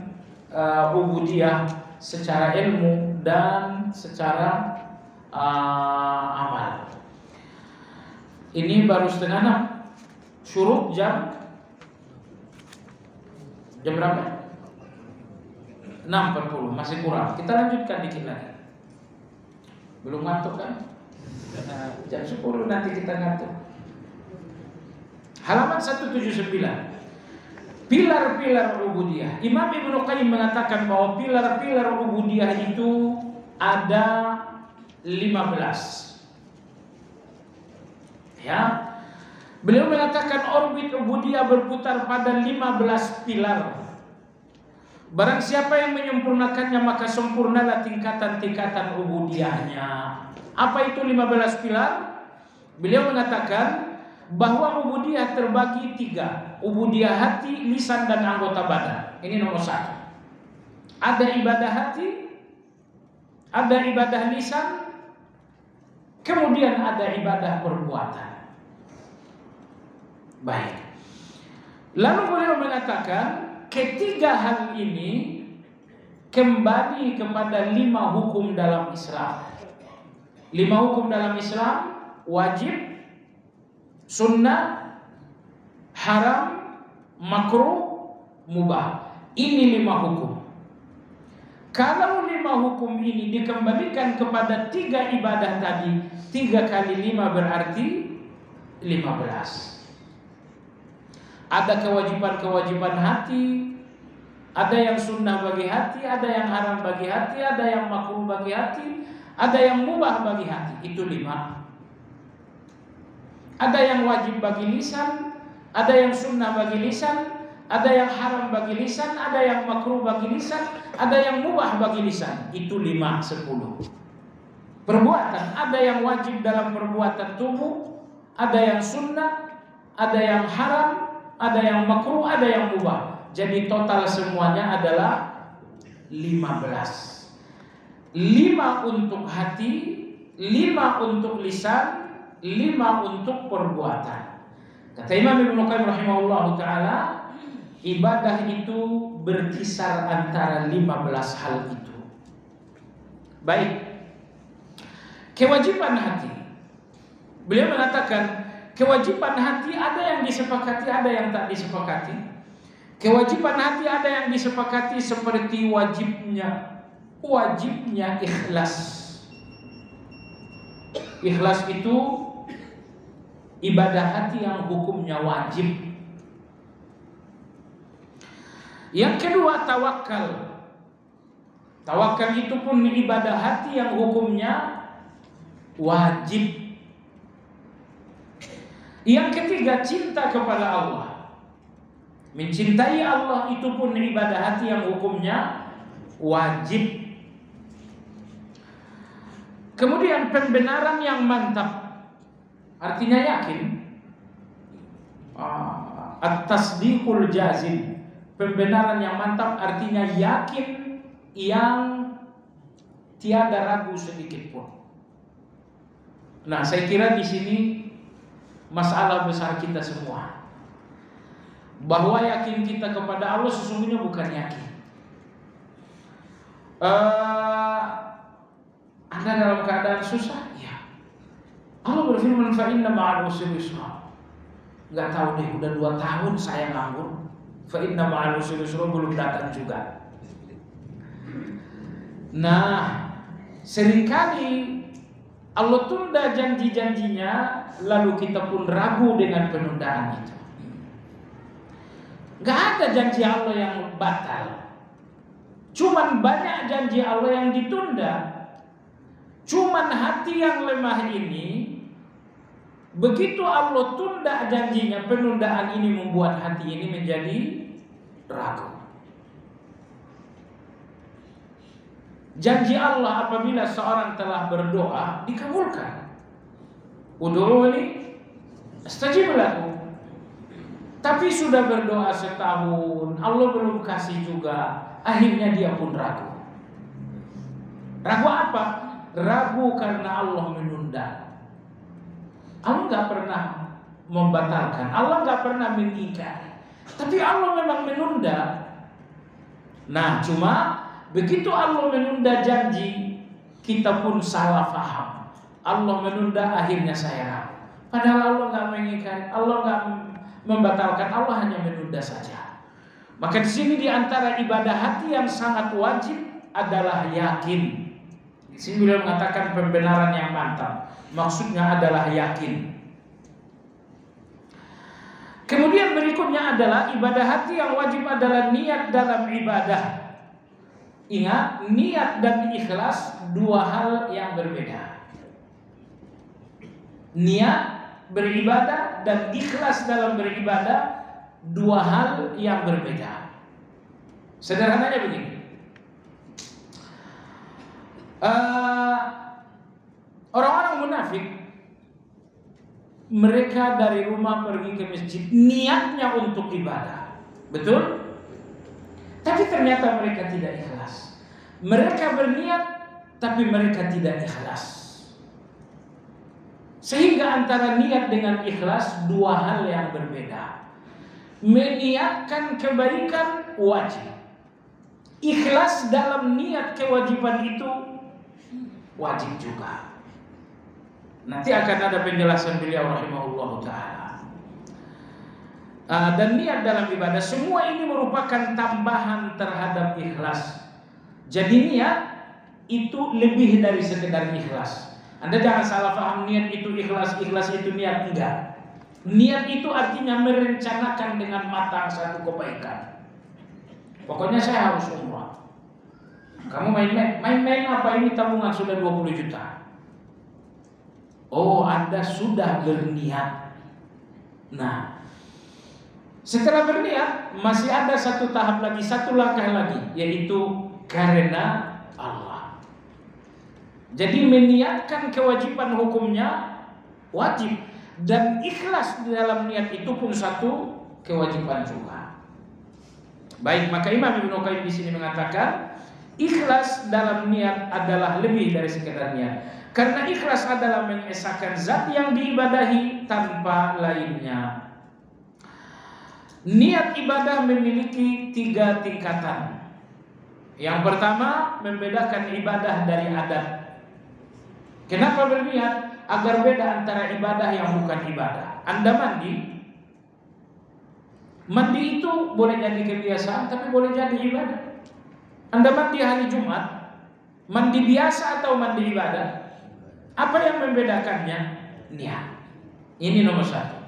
ubudiyah secara ilmu dan secara amal. Ini baru setengah 6. Syuruk jam berapa? 6.40, masih kurang. Kita lanjutkan dikit lagi. Belum ngantuk kan? Jam 10 nanti kita ngantuk. Halaman 179. Pilar-pilar ubudiyah. Imam Ibnu Qayyim mengatakan bahwa pilar-pilar ubudiyah itu ada 15. Ya, beliau mengatakan orbit ubudiyah berputar pada 15 pilar. Barang siapa yang menyempurnakannya maka sempurnalah tingkatan-tingkatan ubudiyahnya. Apa itu 15 pilar? Beliau mengatakan bahwa ubudiyah terbagi 3. Ubudiyah hati, lisan dan anggota badan. Ini nomor 1. Ada ibadah hati, ada ibadah lisan, kemudian ada ibadah perbuatan. Baik. Lalu beliau mengatakan ketiga hal ini kembali kepada 5 hukum dalam Islam. 5 hukum dalam Islam: wajib, sunnah, haram, makruh, mubah. Ini 5 hukum. Kalau 5 hukum ini dikembalikan kepada 3 ibadah tadi, 3 kali 5 berarti 15. Ada kewajiban-kewajiban hati, ada yang sunnah bagi hati, ada yang haram bagi hati, ada yang makruh bagi hati, ada yang mubah bagi hati. Itu 5. Ada yang wajib bagi lisan, ada yang sunnah bagi lisan, ada yang haram bagi lisan, ada yang makruh bagi lisan, ada yang mubah bagi lisan. Itu 5, 10. Perbuatan, ada yang wajib dalam perbuatan tubuh, ada yang sunnah, ada yang haram, ada yang makruh, ada yang mubah. Jadi total semuanya adalah 15. 5 untuk hati, 5 untuk lisan, 5 untuk perbuatan. Kata Imam Ibnu Qayyim rahimahullah taala, ibadah itu berkisar antara 15 hal itu. Baik. Kewajiban hati. Beliau mengatakan kewajiban hati ada yang disepakati, ada yang tak disepakati. Kewajiban hati ada yang disepakati seperti wajibnya ikhlas. Ikhlas itu ibadah hati yang hukumnya wajib. Yang kedua, tawakal. Tawakal itu pun ibadah hati yang hukumnya wajib. Yang ketiga, cinta kepada Allah. Mencintai Allah itu pun ibadah hati yang hukumnya wajib. Kemudian pembenaran yang mantap, artinya yakin. At-tasdiqul jazim. Pembenaran yang mantap artinya yakin yang tiada ragu sedikit pun. Nah, saya kira di sini masalah besar kita semua. Bahwa yakin kita kepada Allah sesungguhnya bukan yakin. Anda dalam keadaan susah, ya. Allah berfirman, fa inna ma'al usri yusra. Enggak tahu deh, udah 2 tahun saya nganggur. Fa inna ma'al usri yusra belum datang juga. Nah, seringkali Allah tunda janji-janjinya, lalu kita pun ragu dengan penundaan itu. Gak ada janji Allah yang batal. Cuman banyak janji Allah yang ditunda. Cuman hati yang lemah ini, begitu Allah tunda janjinya, penundaan ini membuat hati ini menjadi ragu. Janji Allah apabila seorang telah berdoa dikabulkan. Ud'uuni astajib lakum. Tapi sudah berdoa setahun, Allah belum kasih juga, akhirnya dia pun ragu. Ragu apa? Ragu karena Allah menunda. Allah nggak pernah membatalkan, Allah nggak pernah mengingkari, tapi Allah memang menunda. Nah, cuma begitu Allah menunda janji, kita pun salah faham. Allah menunda, akhirnya saya ragu. Padahal Allah nggak mengingkari, Allah nggak membatalkan, Allah hanya menunda saja. Maka di sini di antara ibadah hati yang sangat wajib adalah yakin. Di sini beliau mengatakan pembenaran yang mantap, maksudnya adalah yakin. Kemudian berikutnya adalah ibadah hati yang wajib adalah niat dalam ibadah. Ingat, niat dan ikhlas 2 hal yang berbeda. Niat beribadah dan ikhlas dalam beribadah 2 hal yang berbeda. Sederhananya begini. Orang-orang munafik, mereka dari rumah pergi ke masjid niatnya untuk ibadah, betul? Tapi ternyata mereka tidak ikhlas. Mereka berniat tapi mereka tidak ikhlas. Sehingga antara niat dengan ikhlas 2 hal yang berbeda. Meniatkan kebaikan wajib. Ikhlas dalam niat kewajiban itu wajib juga. Nanti akan ada penjelasan beliau rahimahullah ta'ala. Dan niat dalam ibadah, semua ini merupakan tambahan terhadap ikhlas. Jadi niat itu lebih dari sekedar ikhlas. Anda jangan salah paham niat itu ikhlas, ikhlas itu niat, enggak. Niat itu artinya merencanakan dengan matang satu kebaikan. Pokoknya saya harus umrah. Kamu main-main apa ini, tabungan sudah 20 juta. Oh, Anda sudah berniat. Nah, setelah berniat masih ada satu tahap lagi, satu langkah lagi, yaitu karena Allah. Jadi meniatkan kewajiban hukumnya wajib, dan ikhlas di dalam niat itu pun satu kewajiban juga. Baik, maka Imam Ibnu Qayyim di sini mengatakan ikhlas dalam niat adalah lebih dari sekedar niat. Karena ikhlas adalah mengesahkan zat yang diibadahi tanpa lainnya. Niat ibadah memiliki 3 tingkatan. Yang pertama, membedakan ibadah dari adat. Kenapa berniat? Agar beda antara ibadah yang bukan ibadah. Anda mandi itu boleh jadi kebiasaan, tapi boleh jadi ibadah. Anda mandi hari Jumat, mandi biasa atau mandi ibadah? Apa yang membedakannya? Niat. Ini nomor 1.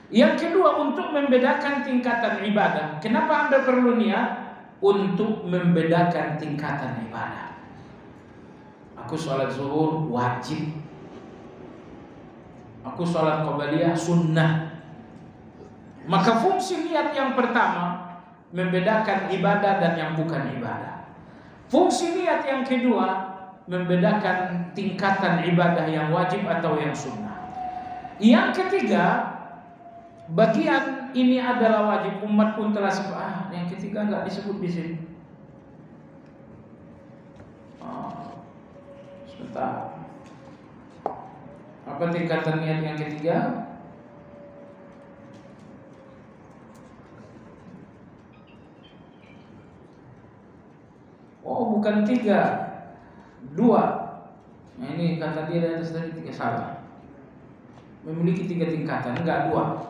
Yang kedua, untuk membedakan tingkatan ibadah. Kenapa Anda perlu niat? Untuk membedakan tingkatan ibadah. Aku sholat zuhur wajib, aku sholat qabliyah sunnah. Maka fungsi niat yang pertama membedakan ibadah dan yang bukan ibadah. Fungsi niat yang kedua membedakan tingkatan ibadah yang wajib atau yang sunnah. Yang ketiga, bagian ini adalah wajib, umat pun telah sebut. Yang ketiga enggak disebut di sini. Sebentar. Apa tingkatan niat yang ketiga? Oh, bukan 3, 2. Nah, ini kata dia dari atas tadi 3, salah. Memiliki 3 tingkatan, enggak 2.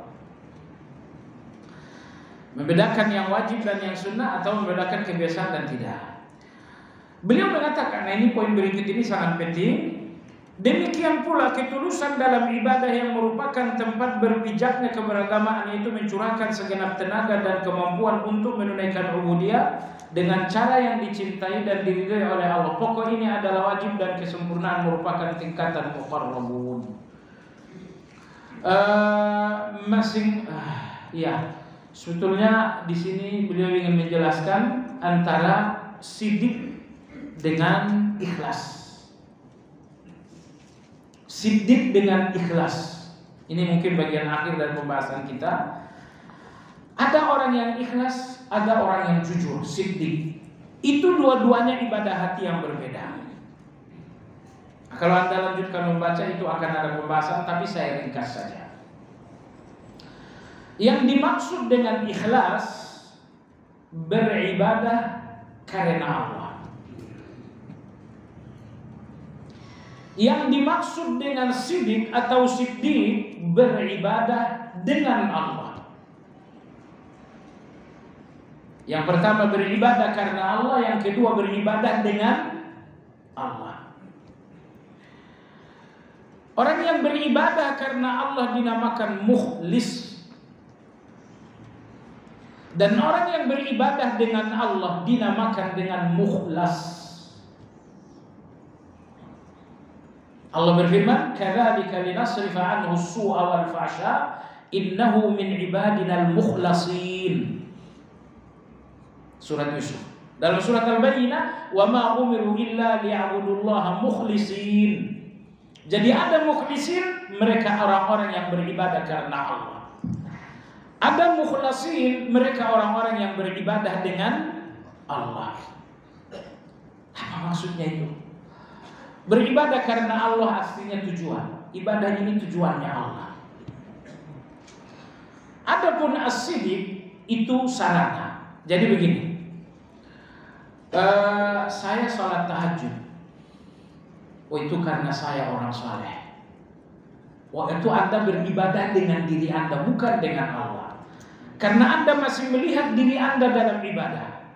Membedakan yang wajib dan yang sunnah, atau membedakan kebiasaan dan tidak. Beliau mengatakan, nah ini poin berikut ini sangat penting. Demikian pula ketulusan dalam ibadah yang merupakan tempat berpijaknya keberagamaan, yaitu mencurahkan segenap tenaga dan kemampuan untuk menunaikan ubudiyah dengan cara yang dicintai dan diridhai oleh Allah. Pokok ini adalah wajib dan kesempurnaan merupakan tingkatan muqarrabun. Sebetulnya di sini beliau ingin menjelaskan antara sidik dengan ikhlas. Sidik dengan ikhlas. Ini mungkin bagian akhir dari pembahasan kita. Ada orang yang ikhlas, ada orang yang jujur, sidik. Itu dua-duanya ibadah hati yang berbeda. Kalau Anda lanjutkan membaca itu akan ada pembahasan, tapi saya ringkas saja. Yang dimaksud dengan ikhlas, beribadah karena Allah. Yang dimaksud dengan sidik atau siddiq, beribadah dengan Allah. Yang pertama beribadah karena Allah, yang kedua beribadah dengan Allah. Orang yang beribadah karena Allah dinamakan mukhlis. Dan orang yang beribadah dengan Allah dinamakan dengan mukhlas. Allah berfirman, "Kadzalika linasrifa 'anhu as-su'a wal fahsya, innahu min ibadina al-mukhlasin." Surat Yusuf. Dalam surat Al-Bayyinah, "Wa ma umiru illa liya'budullaha mukhlisin." Jadi ada mukhlisin, mereka orang-orang yang beribadah karena Allah. Ada mukhlasin, mereka orang-orang yang beribadah dengan Allah. Apa maksudnya itu? Beribadah karena Allah artinya tujuan. Ibadah ini tujuannya Allah. Adapun as-siddiq itu sarana. Jadi begini. Saya sholat tahajud. Oh, itu karena saya orang saleh. Wah, itu Anda beribadah dengan diri Anda, bukan dengan Allah. Karena Anda masih melihat diri Anda dalam ibadah.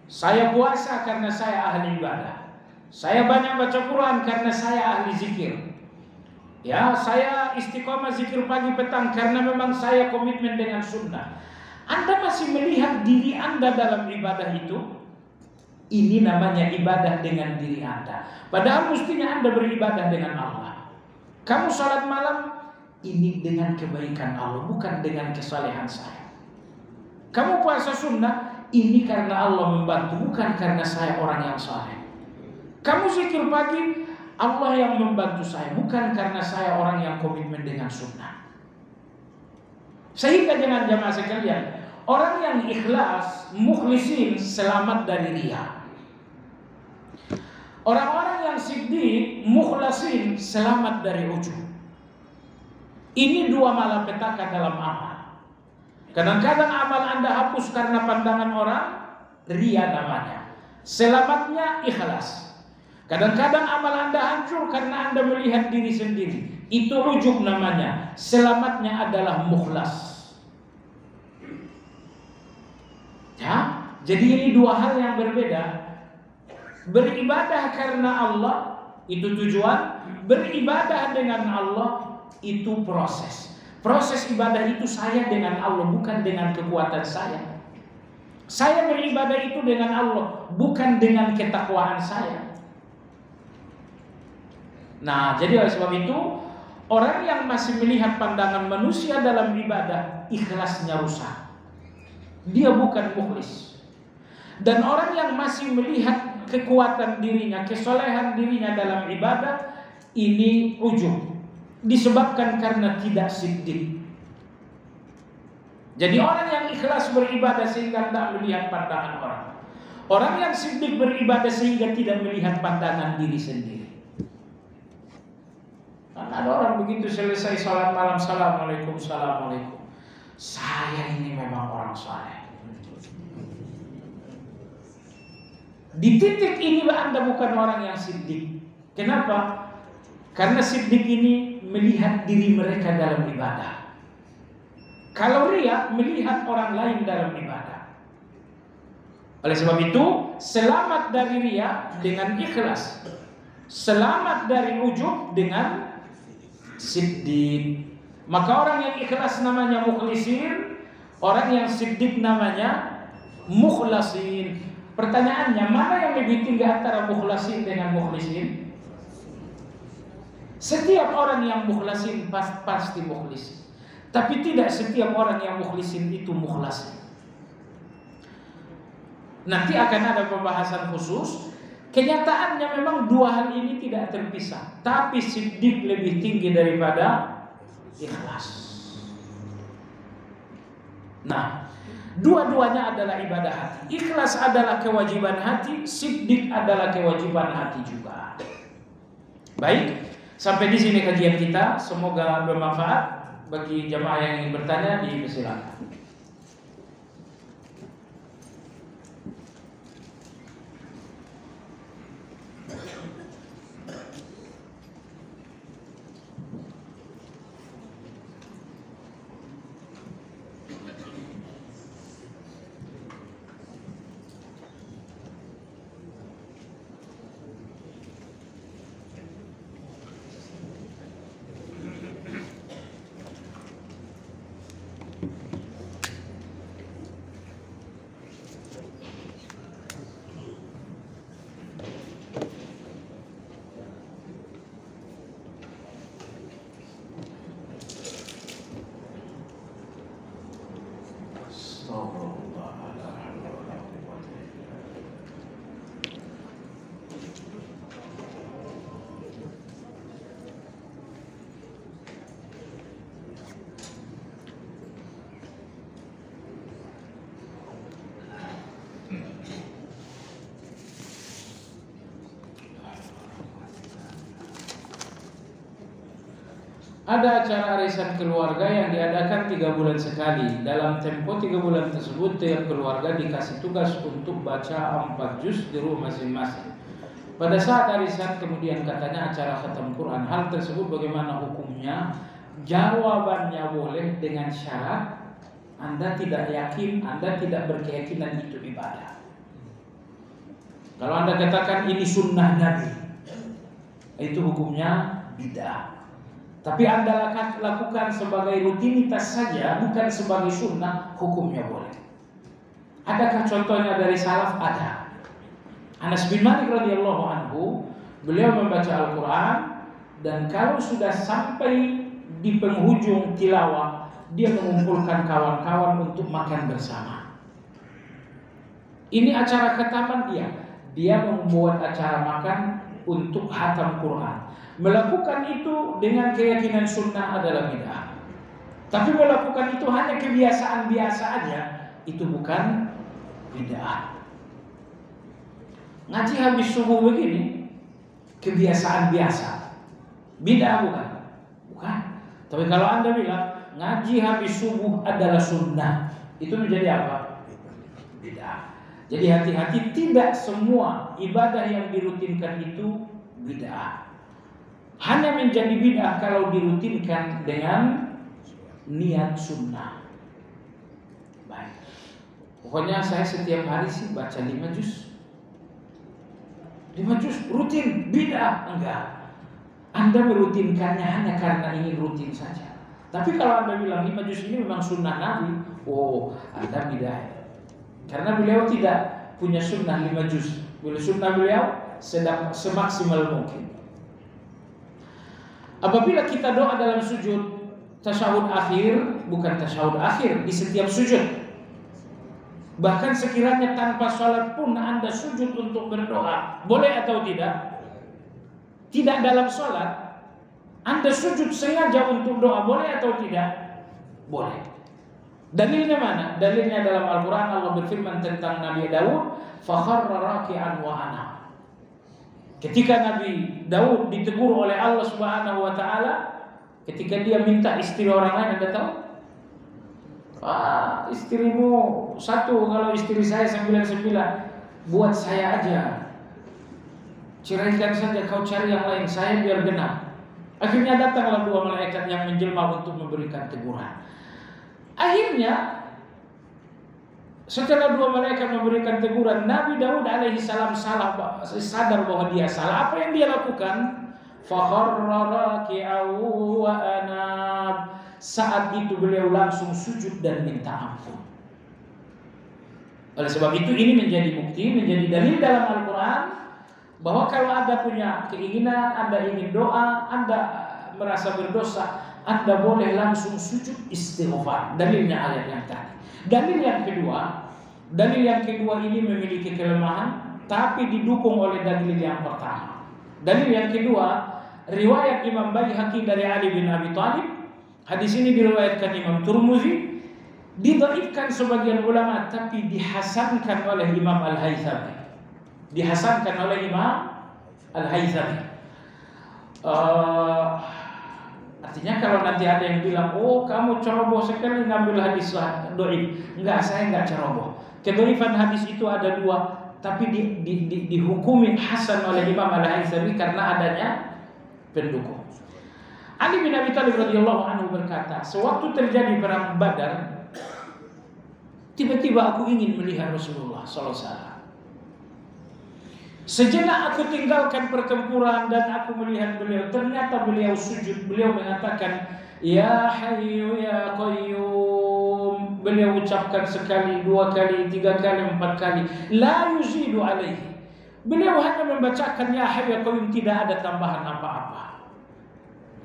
Saya puasa karena saya ahli ibadah. Saya banyak baca Quran karena saya ahli zikir. Ya, saya istiqomah zikir pagi petang karena memang saya komitmen dengan sunnah. Anda masih melihat diri Anda dalam ibadah itu? Ini namanya ibadah dengan diri Anda. Padahal mestinya Anda beribadah dengan Allah. Kamu salat malam, ini dengan kebaikan Allah, bukan dengan kesalehan saya. Kamu puasa sunnah, ini karena Allah membantu, bukan karena saya orang yang saleh. Kamu zikir pagi, Allah yang membantu saya, bukan karena saya orang yang komitmen dengan sunnah. Sehingga jangan jamaah sekalian, orang yang ikhlas, mukhlisin, selamat dari riya. Orang-orang yang siddiq, mukhlasin, selamat dari ujub. Ini dua malapetaka dalam amal. Kadang-kadang amal Anda hapus karena pandangan orang, riya namanya. Selamatnya ikhlas. Kadang-kadang amal Anda hancur karena Anda melihat diri sendiri. Itu ujub namanya. Selamatnya adalah mukhlas. Ya, jadi ini dua hal yang berbeda. Beribadah karena Allah itu tujuan. Beribadah dengan Allah itu proses. Proses ibadah itu saya dengan Allah, bukan dengan kekuatan saya. Saya beribadah itu dengan Allah, bukan dengan ketakwaan saya. Nah, jadi oleh sebab itu, orang yang masih melihat pandangan manusia dalam ibadah, ikhlasnya rusak. Dia bukan mukhlis. Dan orang yang masih melihat kekuatan dirinya, kesolehan dirinya dalam ibadah, ini ujub. Disebabkan karena tidak siddiq. Jadi orang yang ikhlas beribadah sehingga tidak melihat pandangan orang. Orang yang siddiq beribadah sehingga tidak melihat pandangan diri sendiri. Ada orang begitu selesai salat malam, assalamualaikum, assalamualaikum. Saya ini memang orang saleh. Di titik ini Anda bukan orang yang siddiq. Kenapa? Karena siddiq ini melihat diri mereka dalam ibadah. Kalau riya melihat orang lain dalam ibadah. Oleh sebab itu, selamat dari riya dengan ikhlas. Selamat dari ujub dengan siddiq. Maka orang yang ikhlas namanya mukhlisin, orang yang siddiq namanya mukhlasin. Pertanyaannya, mana yang lebih tinggi antara mukhlasin dengan mukhlisin? Setiap orang yang mukhlasin pasti mukhlis. Tapi tidak setiap orang yang mukhlisin itu mukhlasin. Nanti akan ada pembahasan khusus. Kenyataannya memang dua hal ini tidak terpisah. Tapi siddiq lebih tinggi daripada ikhlas. Nah, dua-duanya adalah ibadah hati. Ikhlas adalah kewajiban hati, siddiq adalah kewajiban hati juga. Baik. Sampai di sini kajian kita, semoga bermanfaat. Bagi jamaah yang ingin bertanya, dipersilakan. Ada acara arisan keluarga yang diadakan 3 bulan sekali. Dalam tempo 3 bulan tersebut, tiap keluarga dikasih tugas untuk baca 4 juz di rumah masing-masing. Pada saat arisan kemudian katanya acara khatam Quran. Hal tersebut bagaimana hukumnya? Jawabannya boleh dengan syarat Anda tidak yakin, Anda tidak berkeyakinan itu ibadah. Kalau Anda katakan ini sunnah Nabi, itu hukumnya bid'ah. tapi Anda lakukan sebagai rutinitas saja, bukan sebagai sunnah, hukumnya boleh. Adakah contohnya dari salaf? Ada. Anas bin Malik radhiyallahu anhu, beliau membaca Al-Quran, dan kalau sudah sampai di penghujung tilawah, dia mengumpulkan kawan-kawan untuk makan bersama. Ini acara khataman dia membuat acara makan untuk khatam Quran. Melakukan itu dengan keyakinan sunnah adalah bid'ah. Tapi melakukan itu hanya kebiasaan biasa aja, itu bukan bid'ah. Ngaji habis subuh begini, kebiasaan biasa, bid'ah bukan? Bukan. Tapi kalau Anda bilang ngaji habis subuh adalah sunnah, itu menjadi apa? Bid'ah. Jadi hati-hati, tidak semua ibadah yang dirutinkan itu bid'ah. Hanya menjadi bid'ah kalau dirutinkan dengan niat sunnah. Baik. Pokoknya saya setiap hari sih baca 5 juz. 5 juz rutin, bid'ah? Enggak. Anda merutinkannya hanya karena ingin rutin saja. Tapi kalau Anda bilang 5 juz ini memang sunnah Nabi, oh, Anda bid'ah. Karena beliau tidak punya sunnah 5 juz. Sunnah beliau semaksimal mungkin. Apabila kita doa dalam sujud, tasyahud akhir, bukan tasyahud akhir, di setiap sujud. Bahkan sekiranya tanpa sholat pun Anda sujud untuk berdoa, boleh atau tidak? Tidak dalam sholat, Anda sujud sengaja untuk doa, boleh atau tidak? Boleh. Dalilnya mana? Dalilnya dalam Al-Quran. Allah berfirman tentang Nabi Daud, fakharra raki'an wa ana. Ketika Nabi Daud ditegur oleh Allah Subhanahu wa taala, ketika dia minta istri orang lain, Anda tahu? Istrimu satu, kalau istri saya 99, buat saya aja. Ceraikan saja, kau cari yang lain, saya biar genap. Akhirnya datanglah 2 malaikat yang menjelma untuk memberikan teguran. Akhirnya setelah 2 malaikat memberikan teguran, Nabi Daud alaihi salam sadar bahwa dia salah. Apa yang dia lakukan? Fakharra raki'an wa anab. Saat itu beliau langsung sujud dan minta ampun. Oleh sebab itu ini menjadi bukti, menjadi dalil dalam Al-Quran bahwa kalau Anda punya keinginan, Anda ingin doa, Anda merasa berdosa, Anda boleh langsung sujud istighfar. Dalilnya ayat yang tadi. Dalil yang kedua ini memiliki kelemahan, tapi didukung oleh dalil yang pertama. Dalil yang kedua, riwayat Imam Baihaqi dari Ali bin Abi Thalib. Hadis ini diriwayatkan Imam Tirmidzi, didhaifkan sebagian ulama, tapi dihasankan oleh Imam Al-Haythami. Artinya kalau nanti ada yang bilang, oh kamu ceroboh sekali ngambil hadis dhaif. Enggak, saya enggak ceroboh. Kedhaifan hadis itu ada 2, tapi dihukumi hasan oleh Imam Al-Haythami karena adanya pendukung. Ali bin Abi Thalib radhiyallahu anhu berkata, sewaktu terjadi perang Badar, tiba-tiba aku ingin melihat Rasulullah sallallahu alaihi wasallam. Sejenak aku tinggalkan pertempuran dan aku melihat beliau. Ternyata beliau sujud. Beliau mengatakan, Ya Hayyu Ya Qayyum. Beliau ucapkan sekali, 2 kali, 3 kali, 4 kali. La yuzidu alaihi. Beliau hanya membacakan Ya Hayyu Ya Qayyum, tidak ada tambahan apa-apa.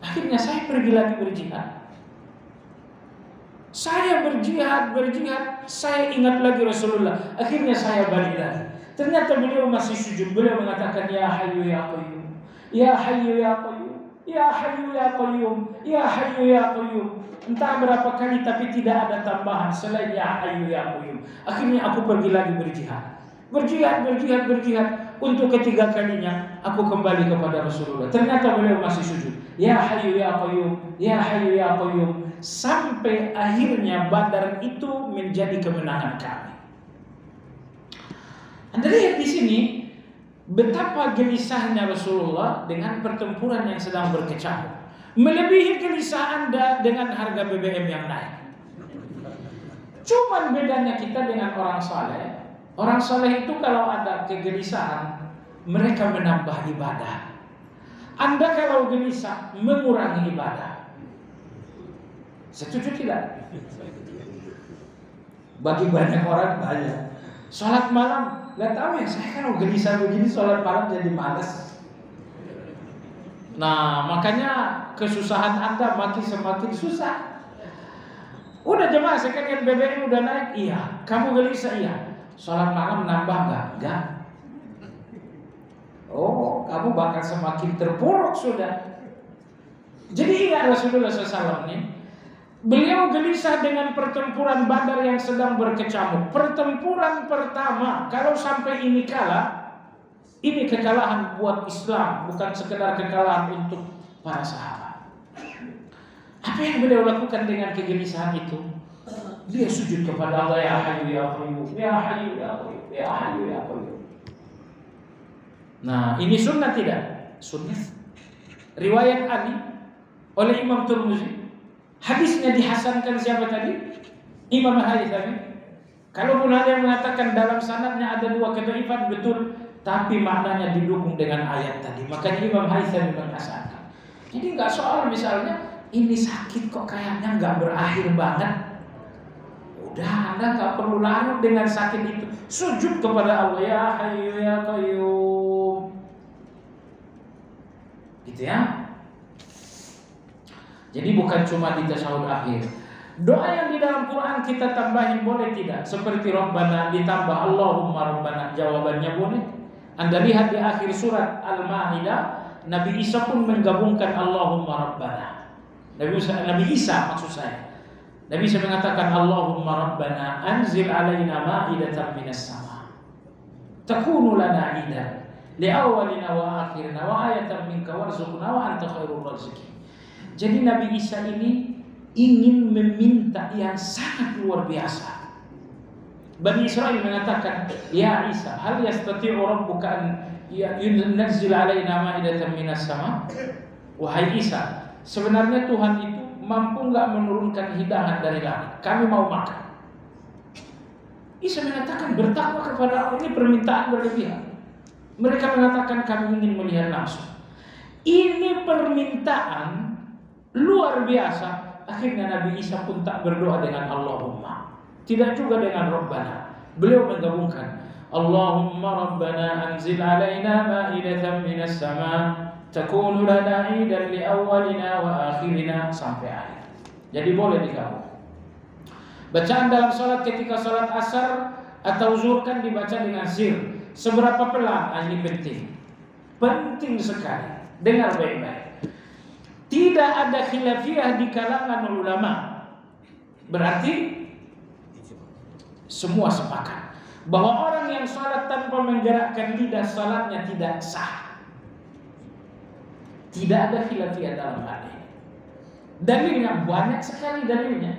Akhirnya saya pergi lagi berjihad. Saya berjihad. Saya ingat lagi Rasulullah. Akhirnya saya balik lagi. Ternyata beliau masih sujud. Beliau mengatakan Ya Hayyu Ya Qayyum, Ya Hayyu Ya Qayyum, Ya Hayyu Ya Qayyum, Ya Hayyu Ya Qayyum. Entah berapa kali tapi tidak ada tambahan selain Ya Hayyu Ya Qayyum. Akhirnya aku pergi lagi berjihad. Untuk ketiga kalinya aku kembali kepada Rasulullah. Ternyata beliau masih sujud. Ya Hayyu Ya Qayyum, Ya Hayyu Ya Qayyum. Sampai akhirnya Badar itu menjadi kemenangan kami. Anda lihat di sini betapa gelisahnya Rasulullah dengan pertempuran yang sedang berkecamuk. Melebihi gelisah Anda dengan harga BBM yang naik. Cuman bedanya kita dengan orang saleh. Orang saleh itu kalau ada kegelisahan, mereka menambah ibadah. Anda kalau gelisah, mengurangi ibadah. Setuju tidak? Bagi banyak orang banyak. Sholat malam, nggak tahu ya, saya kan gelisah begini sholat malam jadi malas. Nah, makanya kesusahan Anda makin semakin susah. Udah jemaah sekalian, BBM udah naik, iya. Kamu gelisah, iya. Sholat malam nambah nggak? Enggak. Oh, kamu bakal semakin terpuruk sudah. Jadi ingat Rasulullah SAW nih, beliau gelisah dengan pertempuran Badar yang sedang berkecamuk. Pertempuran pertama, kalau sampai ini kalah, ini kekalahan buat Islam, bukan sekedar kekalahan untuk para sahabat. Apa yang beliau lakukan dengan kegelisahan itu? Dia sujud kepada Allah, ya Hayyu ya Qayyum, ya Hayyu ya Qayyum, ya Hayyu ya Qayyum. Nah, ini sunnah tidak? Sunnah. Riwayat Ali oleh Imam Tirmidzi. Hadisnya dihasankan siapa tadi? Imam Haythami. Kalaupun ada yang mengatakan dalam sanadnya ada dua kedhaifan, betul, tapi maknanya didukung dengan ayat tadi. Makanya Imam Haythami menghasankan. Jadi nggak soal misalnya ini sakit kok kayaknya nggak berakhir banget. Udah, Anda nggak perlu larut dengan sakit itu. Sujud kepada Allah, ya Hayyu ya Qayyum. Gitu ya. Jadi bukan cuma di tasyahud akhir. Doa yang di dalam Quran kita tambahin boleh tidak? Seperti Rabbana ditambah Allahumma Rabbana, jawabannya boleh. Anda lihat di akhir surat Al-Maidah, Nabi Isa pun menggabungkan Allahumma Rabbana. Nabi Isa maksud saya. Nabi Isa mengatakan Allahumma Rabbana anzil alaina ma'idatan minas sama. Takunu lana idan li awwalina wa akhirina wa ayatan minka warzuqna wa anta khairur raziqin. Jadi Nabi Isa ini ingin meminta yang sangat luar biasa. Bani Israel mengatakan, ya Isa, hal yastati'u rabbuka an yunzil alaina ma'idatan minas sama? Wahai Isa, sebenarnya Tuhan itu mampu enggak menurunkan hidangan dari langit? Kami mau makan. Isa mengatakan, bertakwa kepada Allah, ini permintaan berlebihan. Mereka mengatakan kami ingin melihat langsung. Ini permintaan luar biasa. Akhirnya Nabi Isa pun tak berdoa dengan Allahumma, tidak juga dengan Rabbana. Beliau menggabungkan Allahumma Rabbana anzil alaina ma'idatan minas sama takunu lana idan li awwalina wa akhirina sampai akhir. Jadi boleh digabung. Bacaan dalam salat ketika salat asar atau zuhur kan dibaca dengan sir. Seberapa pelan? Ini penting. Penting sekali. Dengar baik-baik. Tidak ada khilafiyah di kalangan ulama. Berarti semua sepakat bahwa orang yang salat tanpa menggerakkan lidah salatnya tidak sah. Tidak ada khilafiyah dalam hal ini. Dalilnya banyak sekali dalilnya.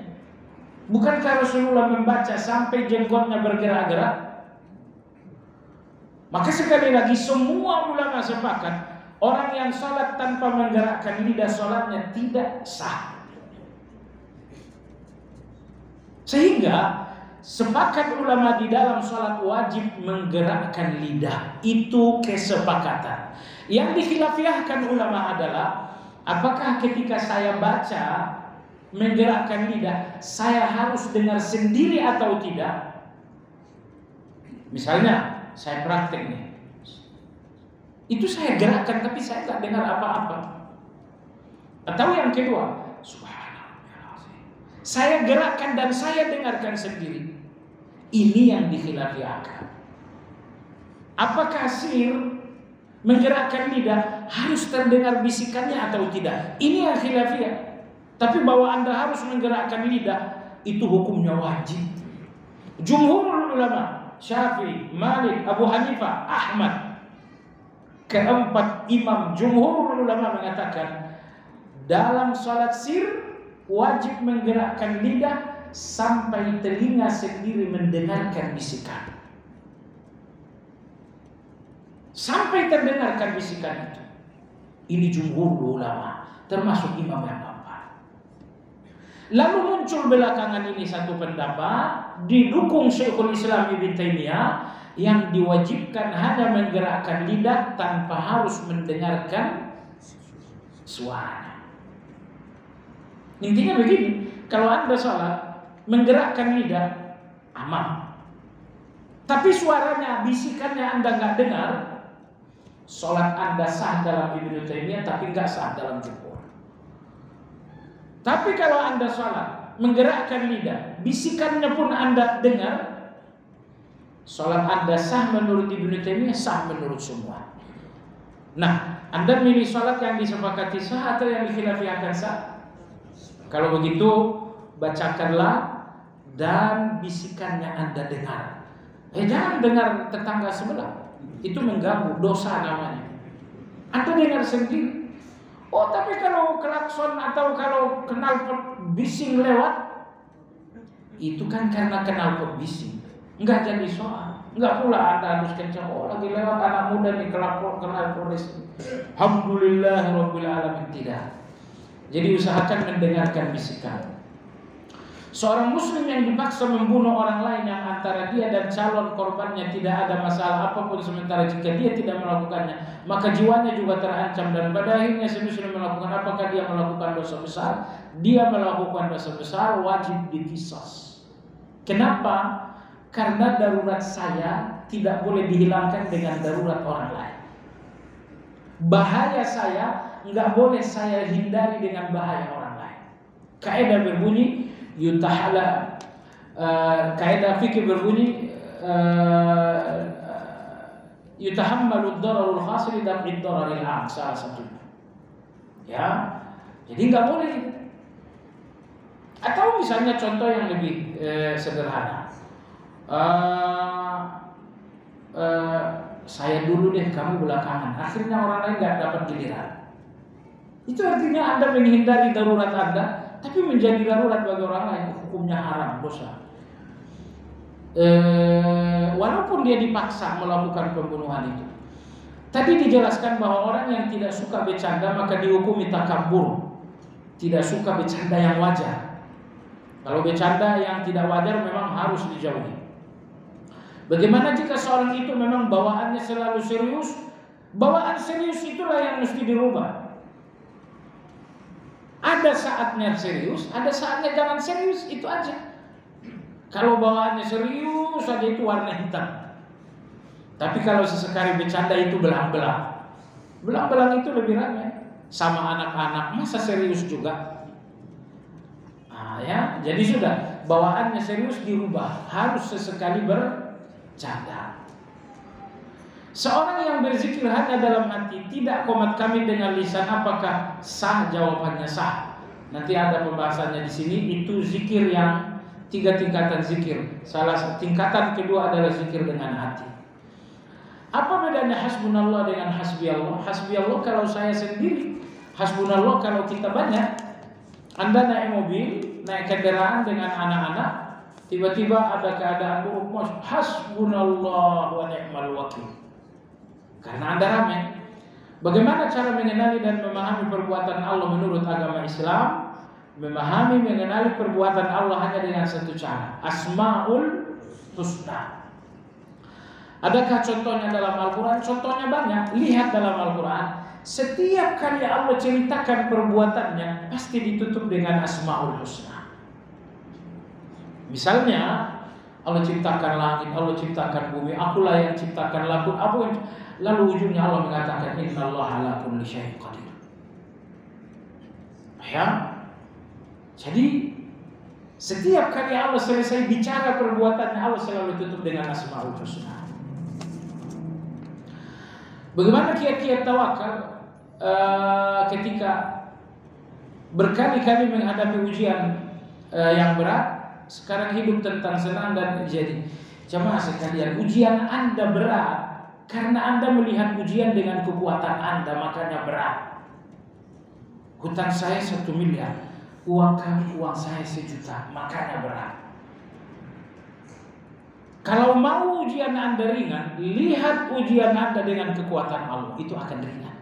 Bukankah Rasulullah membaca sampai jenggotnya bergerak-gerak? Maka sekali lagi semua ulama sepakat orang yang sholat tanpa menggerakkan lidah sholatnya tidak sah. Sehingga sepakat ulama di dalam sholat wajib menggerakkan lidah. Itu kesepakatan. Yang dikhilafiahkan ulama adalah apakah ketika saya baca menggerakkan lidah saya harus dengar sendiri atau tidak? Misalnya saya praktek nih, itu saya gerakkan tapi saya tak dengar apa-apa. Atau yang kedua, subhanallah, saya gerakkan dan saya dengarkan sendiri. Ini yang dikhilafiahkan. Apakah sir menggerakkan lidah harus terdengar bisikannya atau tidak? Ini yang khilafiyah. Tapi bahwa Anda harus menggerakkan lidah itu hukumnya wajib. Jumhur ulama, Syafi'i, Malik, Abu Hanifah, Ahmad, keempat imam jumhur ulama mengatakan dalam salat sir wajib menggerakkan lidah sampai telinga sendiri mendengarkan bisikan. Sampai terdengarkan bisikan itu. Ini jumhur ulama, termasuk imam yang empat. Lalu muncul belakangan ini satu pendapat didukung Syekhul Islam Ibnu Taimiyah yang diwajibkan hanya menggerakkan lidah tanpa harus mendengarkan suara. Intinya begini, kalau Anda sholat menggerakkan lidah, aman. Tapi suaranya, bisikannya Anda nggak dengar, sholat Anda sah dalam Ibnu Taimiyah, tapi nggak sah dalam jumhur. Tapi kalau Anda sholat menggerakkan lidah, bisikannya pun Anda dengar, sholat Anda sah menurut Ibnu Taimiyah, sah menurut semua. Nah, Anda milih sholat yang disepakati sah atau yang dikhilafikan sah? Kalau begitu, bacakanlah dan bisikannya Anda dengar. Jangan dengar tetangga sebelah, itu mengganggu, dosa namanya. Anda dengar sendiri. Oh, tapi kalau klakson atau kalau knalpot bising lewat, itu kan karena knalpot bising, nggak jadi soal. Nggak pula Anda harus kencang. Oh, lagi lewat anak muda nih knalpot bising. Alhamdulillah Rabbil Alamin. Tidak. Jadi usahakan mendengarkan bisikan. Seorang muslim yang dipaksa membunuh orang lain yang antara dia dan calon korbannya tidak ada masalah apapun, sementara jika dia tidak melakukannya maka jiwanya juga terancam, dan pada akhirnya si muslim melakukan, apakah dia melakukan dosa besar? Dia melakukan dosa besar, wajib diqisas. Kenapa? Karena darurat saya tidak boleh dihilangkan dengan darurat orang lain. Bahaya saya nggak boleh saya hindari dengan bahaya orang lain. Kaidah berbunyi yutahala, kaidah fikih berbunyi yutahammalu ad-dararul khas li daf'i ad-dararil 'am, salah satunya. Ya. Jadi nggak boleh. Atau misalnya contoh yang lebih sederhana. Saya dulu deh, kamu belakangan. Akhirnya orang lain nggak dapat giliran. Itu artinya Anda menghindari darurat Anda, tapi menjadi darurat bagi orang lain, hukumnya haram, dosa. Walaupun dia dipaksa melakukan pembunuhan itu. Tadi dijelaskan bahwa orang yang tidak suka bercanda maka dihukumi takabur, tidak suka bercanda yang wajar. Kalau bercanda yang tidak wajar memang harus dijauhi. Bagaimana jika seorang itu memang bawaannya selalu serius? Bawaan serius itulah yang mesti dirubah. Ada saatnya serius, ada saatnya jangan serius, itu aja. Kalau bawaannya serius saja itu warna hitam. Tapi kalau sesekali bercanda itu belang-belang. Belang-belang itu lebih ramai. Sama anak-anak, masa serius juga? Ya, jadi sudah, bawaannya serius dirubah, harus sesekali bercanda. Seorang yang berzikir hanya dalam hati, tidak qomat kamit dengan lisan, apakah sah? Jawabannya sah. Nanti ada pembahasannya di sini. Itu zikir yang 3 tingkatan zikir. Salah tingkatan kedua adalah zikir dengan hati. Apa bedanya hasbunallah dengan hasbiyallah? Hasbiyallah kalau saya sendiri, hasbunallah kalau kita banyak. Anda naik mobil, naik kendaraan dengan anak-anak, tiba-tiba ada keadaan buruk, hasbunallah wa ni'mal wakil. Karena Anda ramai. Bagaimana cara mengenali dan memahami perbuatan Allah menurut agama Islam? Memahami, mengenali perbuatan Allah hanya dengan satu cara, Asmaul Husna. Adakah contohnya dalam Al-Quran? Contohnya banyak. Lihat dalam Al-Quran, setiap kali Allah ceritakan perbuatannya pasti ditutup dengan Asmaul Husna. Misalnya Allah ciptakan langit, Allah ciptakan bumi, akulah yang ciptakan lagu, lalu ujungnya Allah mengatakan innallaha ala kulli syai'in qadir. Ya. Jadi setiap kali Allah selesai bicara perbuatannya, Allah selalu tutup dengan Asmaul Husna. Bagaimana kiat-kiat tawakal ketika berkali-kali menghadapi ujian yang berat? Sekarang hidup tentang senang dan jadi. Jamaah sekalian, ujian Anda berat karena Anda melihat ujian dengan kekuatan Anda, makanya berat. Hutang saya 1 miliar, uang kami, uang saya 1 juta, makanya berat. Kalau mau ujian Anda ringan, lihat ujian Anda dengan kekuatan Allah, itu akan ringan.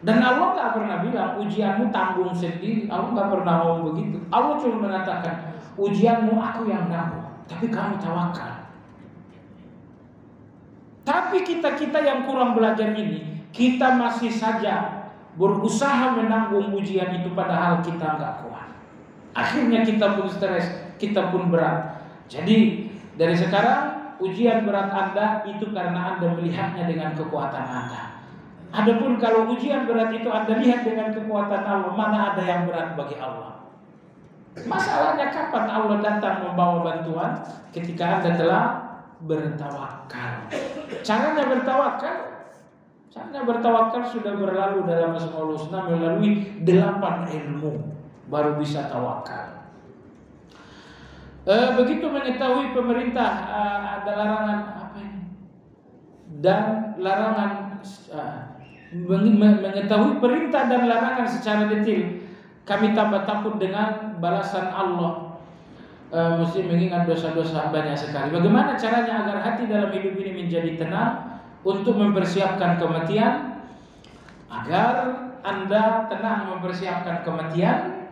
Dan Allah gak pernah bilang ujianmu tanggung sendiri. Allah gak pernah ngomong begitu. Allah cuma mengatakan ujianmu aku yang nanggung, tapi kamu tawakal. Tapi kita yang kurang belajar ini, kita masih saja berusaha menanggung ujian itu padahal kita nggak kuat. Akhirnya kita pun stres, kita pun berat. Jadi dari sekarang ujian berat Anda itu karena Anda melihatnya dengan kekuatan Anda. Adapun kalau ujian berat itu Anda lihat dengan kekuatan Allah, mana ada yang berat bagi Allah? Masalahnya kapan Allah datang membawa bantuan? Ketika Anda telah bertawakal. Caranya bertawakal sudah berlalu dalam Asmaul Husna melalui 8 ilmu baru bisa tawakal. Begitu mengetahui pemerintah ada larangan apa ini? Dan larangan mengetahui perintah dan larangan secara detail, kami tambah takut dengan balasan Allah. Mesti mengingat dosa-dosa banyak sekali. Bagaimana caranya agar hati dalam hidup ini menjadi tenang untuk mempersiapkan kematian? Agar Anda tenang mempersiapkan kematian,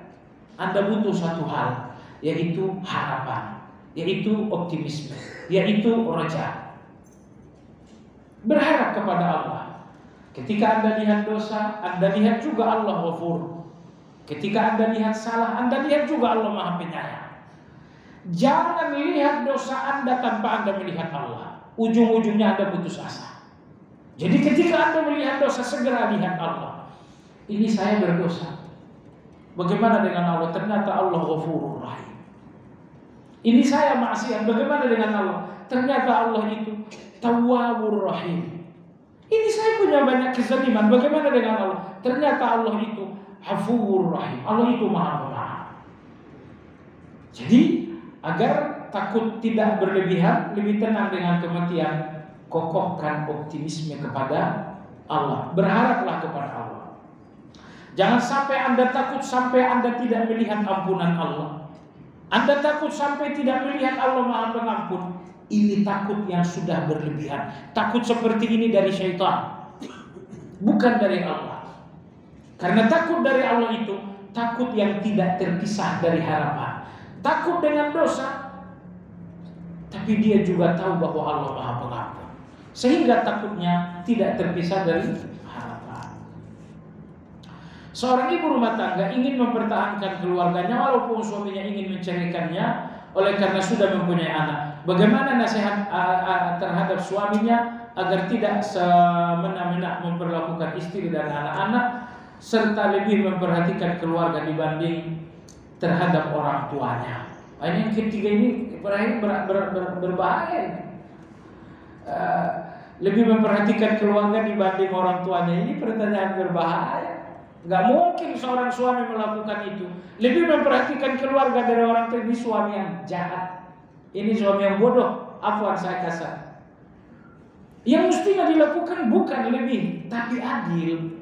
Anda butuh satu hal, yaitu harapan, yaitu optimisme, yaitu roja. Berharap kepada Allah. Ketika Anda lihat dosa, Anda lihat juga Allah Ghafur. Ketika Anda lihat salah, Anda lihat juga Allah Maha Penyayang. Jangan lihat dosa Anda tanpa Anda melihat Allah. Ujung-ujungnya Anda putus asa. Jadi ketika Anda melihat dosa, segera lihat Allah. Ini saya berdosa. Bagaimana dengan Allah? Ternyata Allah Ghafurur Rahim. Ini saya maksiat. Bagaimana dengan Allah? Ternyata Allah itu Tawwabur Rahim. Ini saya punya banyak kezaliman. Bagaimana dengan Allah? Ternyata Allah itu Ghafurur Rahim. Allah itu Maha Pemaaf. Jadi agar takut tidak berlebihan, lebih tenang dengan kematian, kokohkan optimisme kepada Allah. Berharaplah kepada Allah. Jangan sampai Anda takut sampai Anda tidak melihat ampunan Allah. Anda takut sampai tidak melihat Allah Maha Pengampun. Ini takut yang sudah berlebihan. Takut seperti ini dari syaitan, bukan dari Allah. Karena takut dari Allah itu takut yang tidak terpisah dari harapan. Takut dengan dosa, tapi dia juga tahu bahwa Allah Maha Pengampun, sehingga takutnya tidak terpisah dari harapan. Seorang ibu rumah tangga ingin mempertahankan keluarganya walaupun suaminya ingin menceraikannya oleh karena sudah mempunyai anak. Bagaimana nasihat terhadap suaminya agar tidak semena-mena memperlakukan istri dan anak-anak, serta lebih memperhatikan keluarga dibanding terhadap orang tuanya? Ini yang ketiga ini berbahaya. Lebih memperhatikan keluarga dibanding orang tuanya, ini pertanyaan berbahaya. Gak mungkin seorang suami melakukan itu. Lebih memperhatikan keluarga dari orang tua, ini suami yang jahat. Ini suami yang bodoh. Afwan saya kasar. Yang mestinya dilakukan bukan lebih, tapi adil.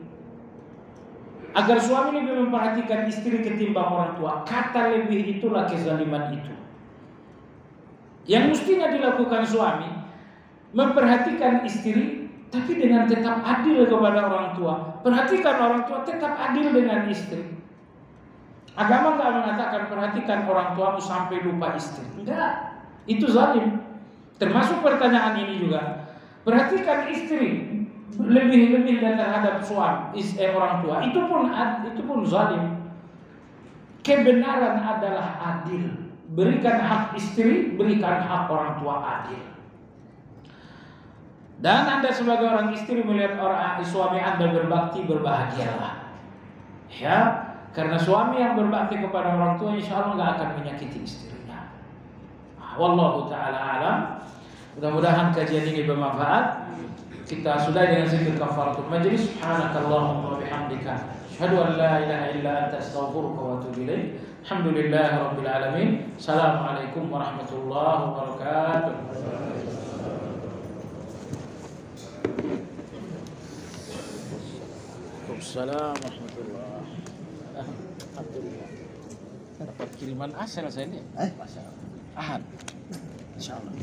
Agar suami lebih memperhatikan istri ketimbang orang tua. Kata lebih itulah kezaliman itu. Yang mestinya dilakukan suami, memperhatikan istri, tapi dengan tetap adil kepada orang tua. Perhatikan orang tua, tetap adil dengan istri. Agama enggak mengatakan perhatikan orang tuamu sampai lupa istri. Enggak, itu zalim. Termasuk pertanyaan ini juga. Perhatikan istri lebih terhadap suami, orang tua. Itu pun zalim. Kebenaran adalah adil. Berikan hak istri, berikan hak orang tua, adil. Dan Anda sebagai orang istri melihat suami Anda berbakti, berbahagialah. Ya, karena suami yang berbakti kepada orang tua insya Allah nggak akan menyakiti istrinya. Wallahu ta'ala alam. Mudah-mudahan kajian ini bermanfaat. Kita sudah dengan zikir kafaratul majlis. Subhanakallahumma wa bihamdika asyhadu an la ilaha illa anta astaghfiruka wa atubu ilaik. Alhamdulillahirabbil alamin. Assalamualaikum warahmatullahi wabarakatuh. Waalaikumsalam warahmatullahi wabarakatuh. Alhamdulillah. Dapat kiriman asal saya ini. Masyaallah. Ahad. Insyaallah.